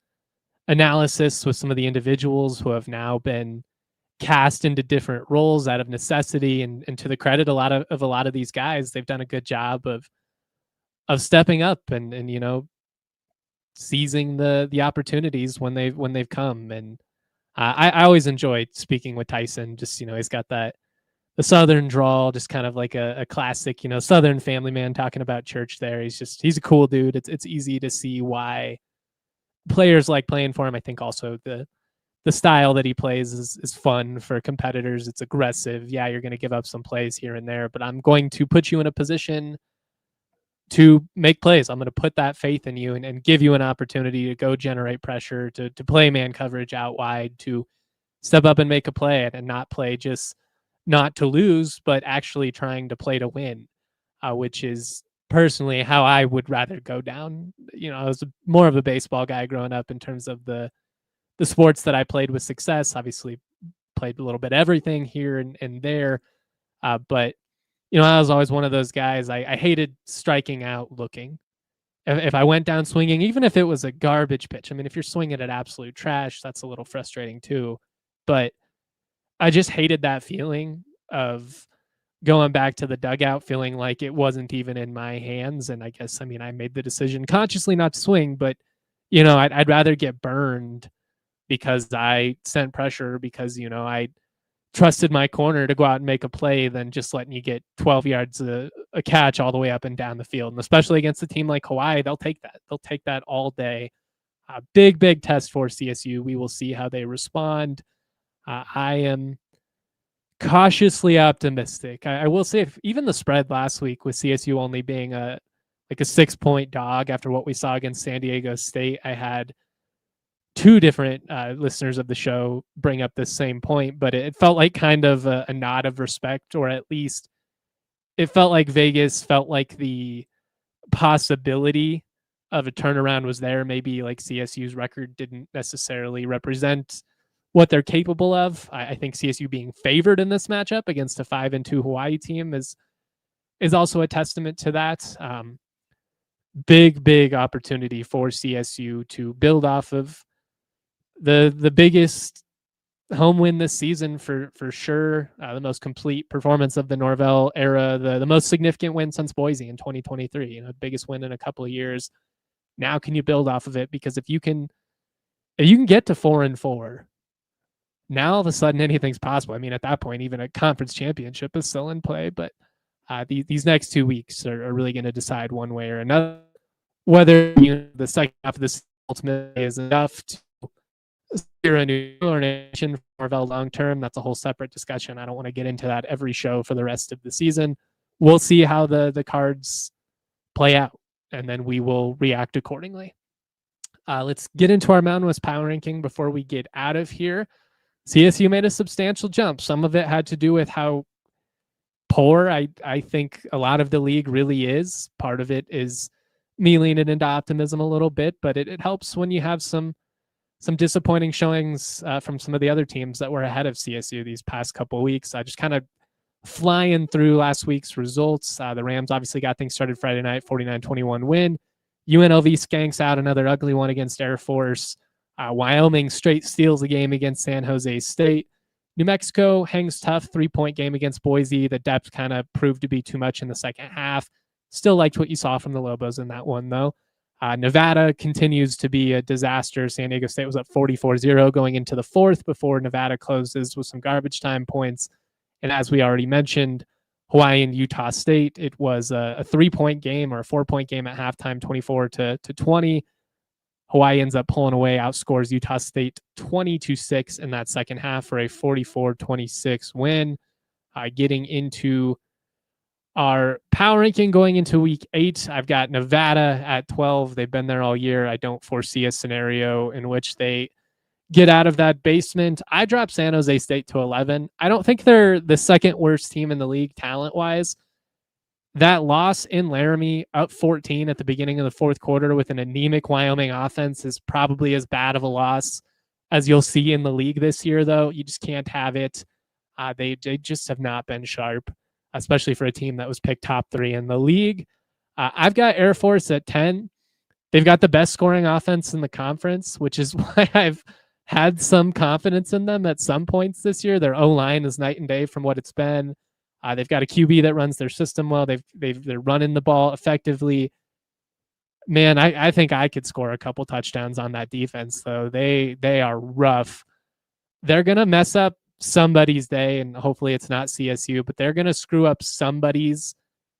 analysis with some of the individuals who have now been cast into different roles out of necessity, and to the credit a lot of these guys, they've done a good job of stepping up and you know, seizing the opportunities when they've come. And I always enjoy speaking with Tyson. Just, you know, he's got the Southern drawl, just kind of like a classic, you know, Southern family man talking about church there. He's a cool dude. It's easy to see why players like playing for him. I think also the style that he plays is fun for competitors. It's aggressive. Yeah, you're going to give up some plays here and there, but I'm going to put you in a position to make plays. I'm going to put that faith in you and give you an opportunity to go generate pressure, to play man coverage out wide, to step up and make a play, and not play just not to lose, but actually trying to play to win, which is personally how I would rather go down. You know, I was more of a baseball guy growing up in terms of the sports that I played with success. Obviously played a little bit everything here and there. But, you know, I was always one of those guys. I hated striking out looking. If I went down swinging, even if it was a garbage pitch, I mean, if you're swinging at absolute trash, that's a little frustrating too. But I just hated that feeling of going back to the dugout feeling like it wasn't even in my hands. And I guess, I mean, I made the decision consciously not to swing, but, you know, I'd rather get burned because I sent pressure, because, you know, I trusted my corner to go out and make a play than just letting you get 12 yards a catch all the way up and down the field. And especially against a team like Hawaii, they'll take that. They'll take that all day. Big test for CSU. We will see how they respond. I am cautiously optimistic. I will say, if even the spread last week with CSU only being a 6-point dog after what we saw against San Diego State, I had two different listeners of the show bring up this same point, but it felt like kind of a nod of respect, or at least it felt like Vegas felt like the possibility of a turnaround was there. Maybe like CSU's record didn't necessarily represent what they're capable of. I think CSU being favored in this matchup against a 5-2 Hawaii team is also a testament to that. Big opportunity for CSU to build off of the biggest home win this season for sure. The most complete performance of the Norvell era, the most significant win since Boise in 2023. Biggest win in a couple of years. Now can you build off of it? Because if you can get to 4-4, now all of a sudden anything's possible. I mean, at that point, even a conference championship is still in play. But these next 2 weeks are really going to decide one way or another whether the second half of this ultimately is enough to steer a new nation for Norvell long term. That's a whole separate discussion. I don't want to get into that every show for the rest of the season. We'll see how the cards play out, and then we will react accordingly. Let's get into our Mountain West power ranking before we get out of here. CSU made a substantial jump. Some of it had to do with how poor I think a lot of the league really is. Part of it is me leaning into optimism a little bit, but it helps when you have some disappointing showings from some of the other teams that were ahead of CSU these past couple of weeks. Just kind of flying through last week's results. The Rams obviously got things started Friday night, 49-21 win. UNLV skanks out another ugly one against Air Force. Wyoming straight steals a game against San Jose State. New Mexico hangs tough, 3-point game against Boise. The depth kind of proved to be too much in the second half. Still liked what you saw from the Lobos in that one, though. Nevada continues to be a disaster. San Diego State was up 44-0 going into the fourth before Nevada closes with some garbage time points. And as we already mentioned, Hawaii and Utah State, it was a 3-point game or a 4-point game at halftime, 24-20. Hawaii ends up pulling away, outscores Utah State 20-6 in that second half for a 44-26 win. Getting into our power ranking going into week 8, I've got Nevada at 12. They've been there all year. I don't foresee a scenario in which they get out of that basement. I dropped San Jose State to 11. I don't think they're the second worst team in the league talent-wise. That loss in Laramie, up 14 at the beginning of the fourth quarter with an anemic Wyoming offense, is probably as bad of a loss as you'll see in the league this year, though. You just can't have it. They just have not been sharp, especially for a team that was picked top 3 in the league. I've got Air Force at 10. They've got the best scoring offense in the conference, which is why I've had some confidence in them at some points this year. Their O-line is night and day from what it's been. They've got a QB that runs their system well. They're running the ball effectively. Man, I think I could score a couple touchdowns on that defense, though. They are rough. They're going to mess up somebody's day, and hopefully it's not CSU, but they're going to screw up somebody's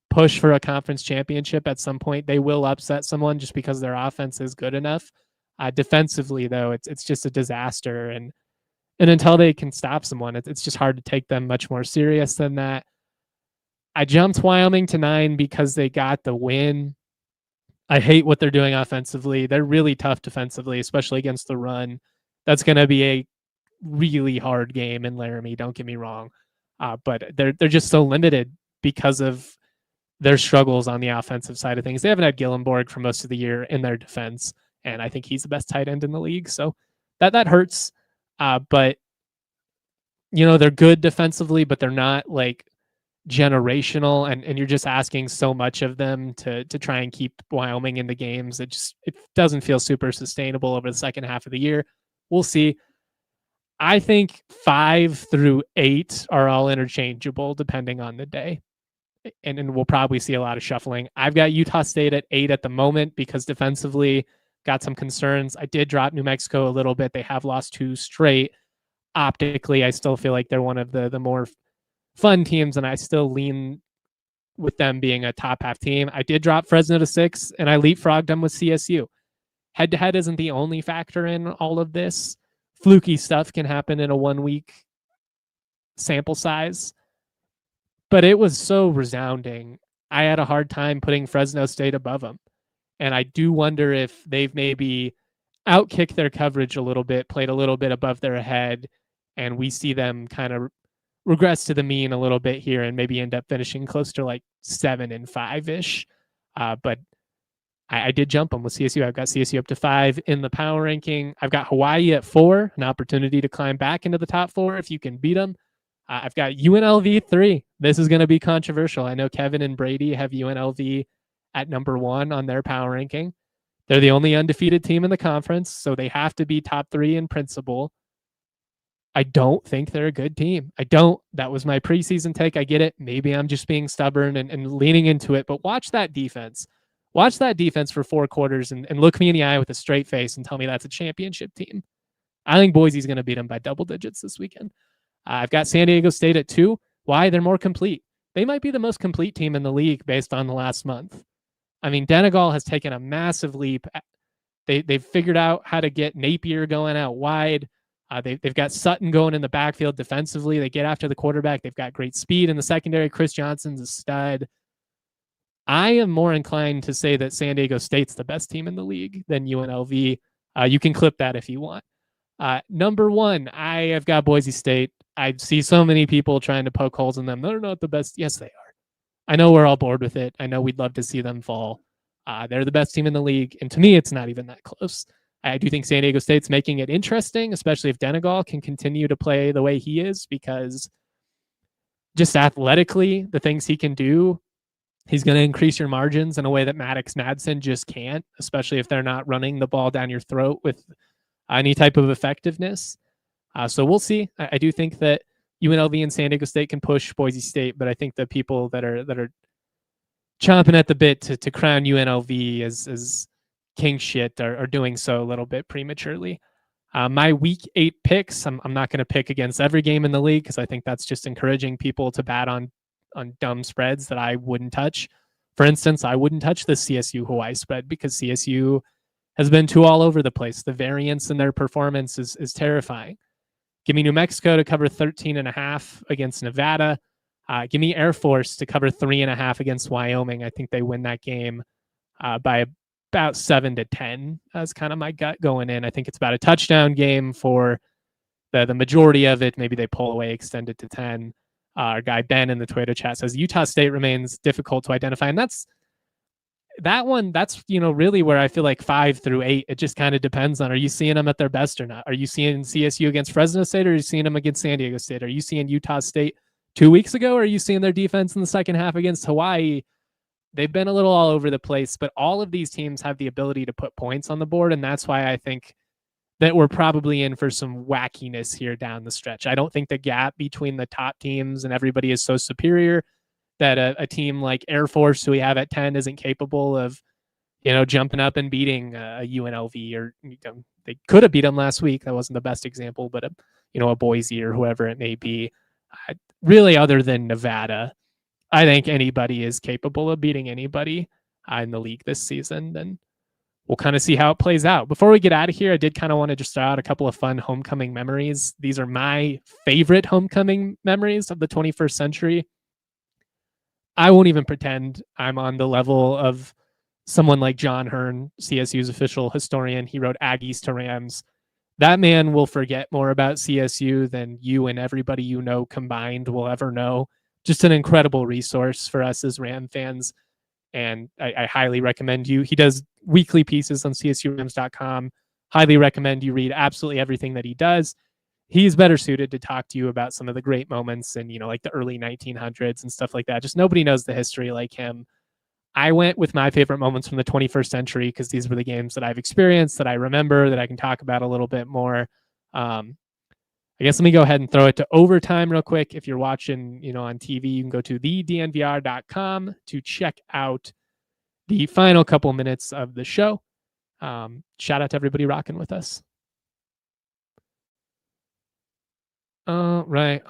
push for a conference championship at some point. They will upset someone just because their offense is good enough. Defensively, though, it's just a disaster, and until they can stop someone, it's just hard to take them much more serious than that. I jumped Wyoming to 9 because they got the win. I hate what they're doing offensively. They're really tough defensively, especially against the run. That's going to be a really hard game in Laramie, don't get me wrong. But they're just so limited because of their struggles on the offensive side of things. They haven't had Gillenborg for most of the year in their defense, and I think he's the best tight end in the league. So that hurts. But they're good defensively, but they're not like generational, and you're just asking so much of them to try and keep Wyoming in the games. It doesn't feel super sustainable over the second half of the year. We'll see. I think 5 through 8 are all interchangeable depending on the day. And we'll probably see a lot of shuffling. I've got Utah State at 8 at the moment because defensively got some concerns. I did drop New Mexico a little bit. They have lost 2 straight. Optically, I still feel like they're one of the more fun teams, and I still lean with them being a top half team. I did drop Fresno to 6, and I leapfrogged them with CSU. Head-to-head isn't the only factor in all of this. Fluky stuff can happen in a 1-week sample size, but it was so resounding. I had a hard time putting Fresno State above them, and I do wonder if they've maybe outkick their coverage a little bit, played a little bit above their head, and we see them kind of regress to the mean a little bit here and maybe end up finishing close to like 7-5-ish. But I did jump them with CSU. I've got CSU up to 5 in the power ranking. I've got Hawaii at 4, an opportunity to climb back into the top 4 if you can beat them. I've got UNLV 3. This is going to be controversial. I know Kevin and Brady have UNLV at number 1 on their power ranking. They're the only undefeated team in the conference, so they have to be top 3 in principle. I don't think they're a good team. I don't. That was my preseason take. I get it. Maybe I'm just being stubborn and leaning into it, but watch that defense. Watch that defense for 4 quarters and look me in the eye with a straight face and tell me that's a championship team. I think Boise's going to beat them by double digits this weekend. I've got San Diego State at 2. Why? They're more complete. They might be the most complete team in the league based on the last month. I mean, Donegal has taken a massive leap. They've figured out how to get Napier going out wide. They've got Sutton going in the backfield defensively. They get after the quarterback. They've got great speed in the secondary. Chris Johnson's a stud. I am more inclined to say that San Diego State's the best team in the league than UNLV. You can clip that if you want. Number 1, I have got Boise State. I see so many people trying to poke holes in them. They're not the best. Yes, they are. I know we're all bored with it. I know we'd love to see them fall. They're the best team in the league. And to me, it's not even that close. I do think San Diego State's making it interesting, especially if Donegal can continue to play the way he is, because just athletically, the things he can do, he's going to increase your margins in a way that Maddox Madsen just can't, especially if they're not running the ball down your throat with any type of effectiveness. So we'll see. I do think that UNLV and San Diego State can push Boise State, but I think the people that are chomping at the bit to crown UNLV as king shit are doing so a little bit prematurely. My week 8 picks, I'm not going to pick against every game in the league because I think that's just encouraging people to bat on dumb spreads that I wouldn't touch. For instance, I wouldn't touch the CSU Hawaii spread because CSU has been too all over the place. The variance in their performance is terrifying. Give me New Mexico to cover 13.5 against Nevada. Give me Air Force to cover 3.5 against Wyoming. I think they win that game by about 7-10. That's kind of my gut going in. I think it's about a touchdown game for the majority of it. Maybe they pull away, extend it to 10. Our guy Ben in the Twitter chat says Utah State remains difficult to identify, and that's really where I feel like 5 through 8. It just kind of depends on, are you seeing them at their best or not? Are you seeing CSU against Fresno State, or are you seeing them against San Diego State? Are you seeing Utah State 2 weeks ago, or are you seeing their defense in the second half against Hawaii? They've been a little all over the place, but all of these teams have the ability to put points on the board, and that's why I think that we're probably in for some wackiness here down the stretch. I don't think the gap between the top teams and everybody is so superior that a team like Air Force, who we have at 10, isn't capable of, jumping up and beating a UNLV, or they could have beat them last week. That wasn't the best example, but a Boise or whoever it may be. Really, other than Nevada, I think anybody is capable of beating anybody in the league this season. Then we'll kind of see how it plays out. Before we get out of here, I did kind of want to just throw out a couple of fun homecoming memories. These are my favorite homecoming memories of the 21st century. I won't even pretend I'm on the level of someone like John Hearn, CSU's official historian. He wrote Aggies to Rams. That man will forget more about CSU than you and everybody you know combined will ever know. Just an incredible resource for us as Ram fans. And I highly recommend you. He does weekly pieces on CSURams.com. Highly recommend you read absolutely everything that he does. He's better suited to talk to you about some of the great moments and, like the early 1900s and stuff like that. Just nobody knows the history like him. I went with my favorite moments from the 21st century because these were the games that I've experienced, that I remember, that I can talk about a little bit more. I guess let me go ahead and throw it to overtime real quick. If you're watching, on TV, you can go to thednvr.com to check out the final couple minutes of the show. Shout out to everybody rocking with us. All right.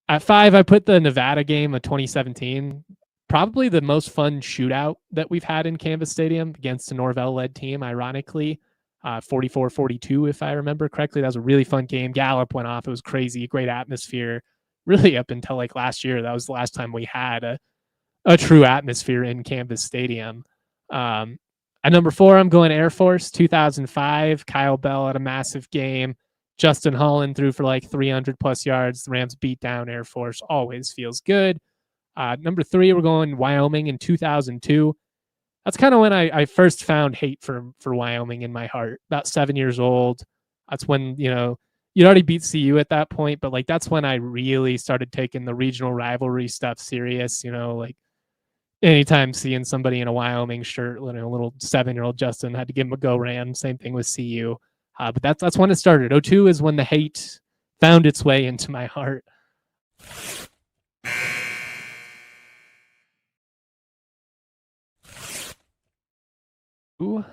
At 5, I put the Nevada game of 2017. Probably the most fun shootout that we've had in Canvas Stadium against a Norvell-led team, ironically. 44-42, if I remember correctly. That was a really fun game. Gallup went off. It was crazy. Great atmosphere. Really up until like last year. That was the last time we had a true atmosphere in Canvas Stadium. At number 4, I'm going Air Force, 2005. Kyle Bell had a massive game. Justin Holland threw for like 300 plus yards. The Rams beat down Air Force. Always feels good. Number 3, we're going Wyoming in 2002. That's kind of when I first found hate for Wyoming in my heart. About 7 years old. That's when, you'd already beat CU at that point, but like that's when I really started taking the regional rivalry stuff serious. Like anytime seeing somebody in a Wyoming shirt, little 7-year-old Justin had to give him a go Ram. Same thing with CU. But that's when it started. 02 is when the hate found its way into my heart. Ooh.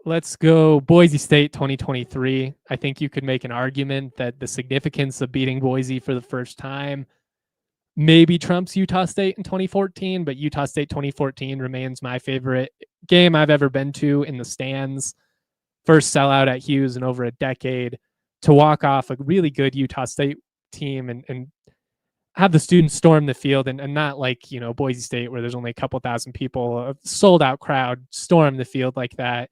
Let's go Boise State 2023. I think you could make an argument that the significance of beating Boise for the first time maybe trumps Utah State in 2014, but Utah State 2014 remains my favorite game I've ever been to in the stands. First sellout at Hughes in over a decade. To walk off a really good Utah State team and have the students storm the field and not like, Boise State where there's only a couple thousand people, a sold out crowd storm the field like that.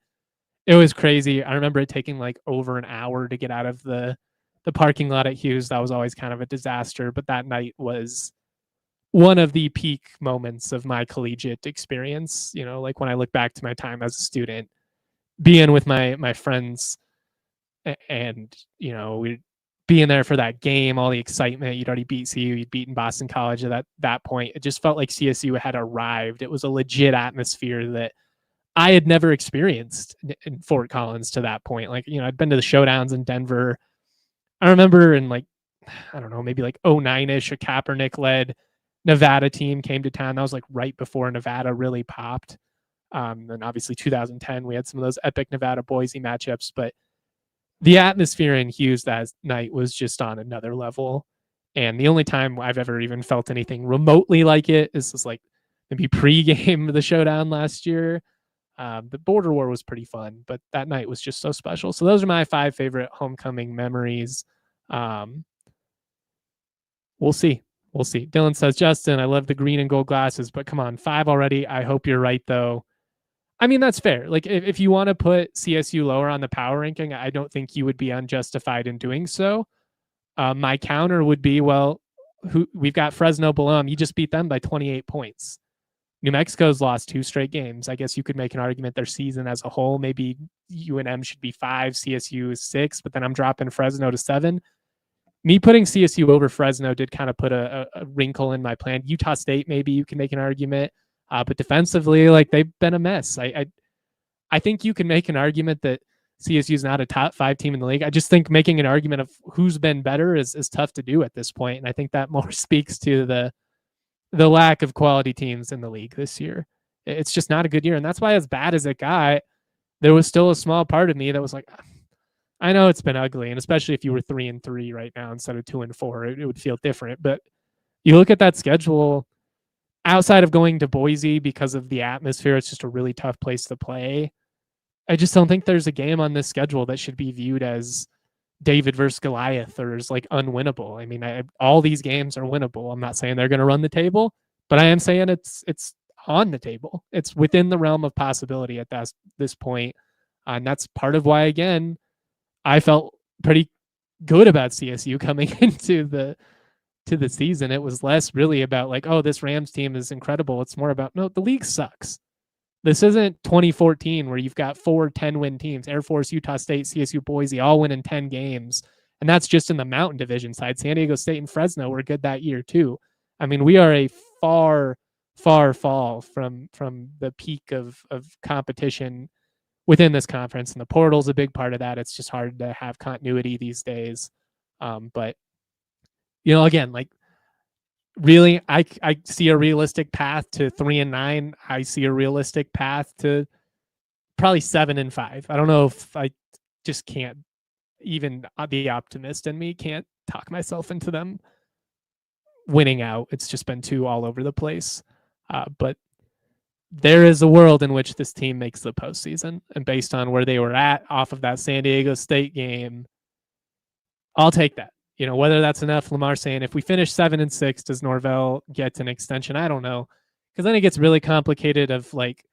It was crazy. I remember it taking like over an hour to get out of the parking lot at Hughes. That was always kind of a disaster, but that night was one of the peak moments of my collegiate experience. Like when I look back to my time as a student, being with my friends and, we being there for that game, all the excitement. You'd already beat CU, you'd beaten Boston College at that point. It just felt like CSU had arrived. It was a legit atmosphere that I had never experienced in Fort Collins to that point. Like, I'd been to the showdowns in Denver. I remember in like, I don't know, maybe like 09-ish, a Kaepernick-led Nevada team came to town. That was like right before Nevada really popped. And obviously 2010, we had some of those epic Nevada-Boise matchups. But the atmosphere in Hughes that night was just on another level. And the only time I've ever even felt anything remotely like it is just like maybe pre-game of the showdown last year. The border war was pretty fun, but that night was just so special. So those are my 5 favorite homecoming memories. We'll see. Dylan says, Justin, I love the green and gold glasses, but come on, 5 already. I hope you're right, though. I mean, that's fair. Like, if you want to put CSU lower on the power ranking, I don't think you would be unjustified in doing so. My counter would be, well, we've got Fresno below them. You just beat them by 28 points. New Mexico's lost 2 straight games. I guess you could make an argument their season as a whole, maybe UNM should be 5, CSU is 6, but then I'm dropping Fresno to 7. Me putting CSU over Fresno did kind of put a wrinkle in my plan. Utah State, maybe you can make an argument, but defensively, like they've been a mess. I think you can make an argument that CSU is not a top 5 team in the league. I just think making an argument of who's been better is tough to do at this point, and I think that more speaks to the lack of quality teams in the league this year. It's just not a good year. And that's why, as bad as it got, there was still a small part of me that was like, I know it's been ugly. And especially if you were 3-3 right now instead of 2-4, it would feel different. But you look at that schedule outside of going to Boise because of the atmosphere, it's just a really tough place to play. I just don't think there's a game on this schedule that should be viewed as David versus Goliath or is like unwinnable. I mean, all these games are winnable. I'm not saying they're going to run the table, but I am saying it's on the table. It's within the realm of possibility at this point. And that's part of why, again, I felt pretty good about CSU coming into the season. It was less really about like, oh, this Rams team is incredible. It's more about, no, the league sucks. This isn't 2014 where you've got 4 10-win teams, Air Force, Utah State, CSU, Boise, all winning 10 games. And that's just in the Mountain Division side. San Diego State and Fresno were good that year too. I mean, we are a far, far fall from the peak of competition within this conference. And the portal's a big part of that. It's just hard to have continuity these days. But, again, like, really, I see a realistic path to 3-9. I see a realistic path to probably 7-5. I don't know if I just can't, even the optimist in me can't talk myself into them winning out. It's just been too all over the place. But there is a world in which this team makes the postseason, and based on where they were at off of that San Diego State game, I'll take that. Whether that's enough, Lamar saying, if we finish 7-6, does Norvell get an extension? I don't know. Because then it gets really complicated of like,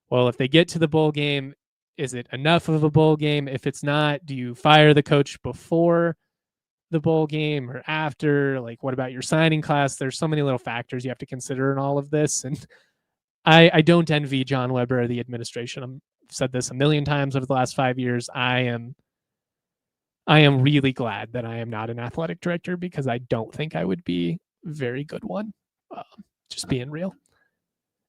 Well, if they get to the bowl game, is it enough of a bowl game? If it's not, do you fire the coach before the bowl game or after? Like, what about your signing class? There's so many little factors you have to consider in all of this. And I don't envy John Weber or the administration. I've said this a million times over the last 5 years. I am really glad that I am not an athletic director, because I don't think I would be a very good one. Just being real.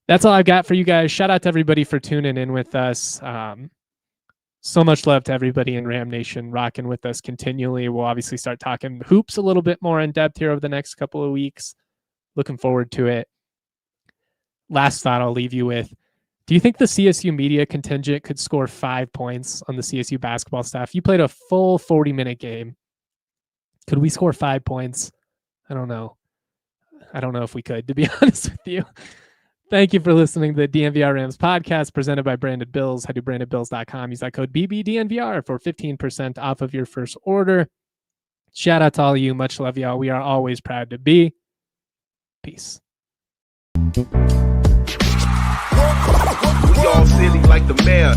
That's all I've got for you guys. Shout out to everybody for tuning in with us. So much love to everybody in Ram Nation rocking with us continually. We'll obviously start talking hoops a little bit more in depth here over the next couple of weeks. Looking forward to it. Last thought I'll leave you with. Do you think the CSU media contingent could score 5 points on the CSU basketball staff? You played a full 40-minute game. Could we score 5 points? I don't know. I don't know if we could, to be honest with you. Thank you for listening to the DNVR Rams podcast presented by Branded Bills. Head to brandedbills.com. Use that code BBDNVR for 15% off of your first order. Shout out to all of you. Much love, y'all. We are always proud to be. Peace. We all silly like the mayor.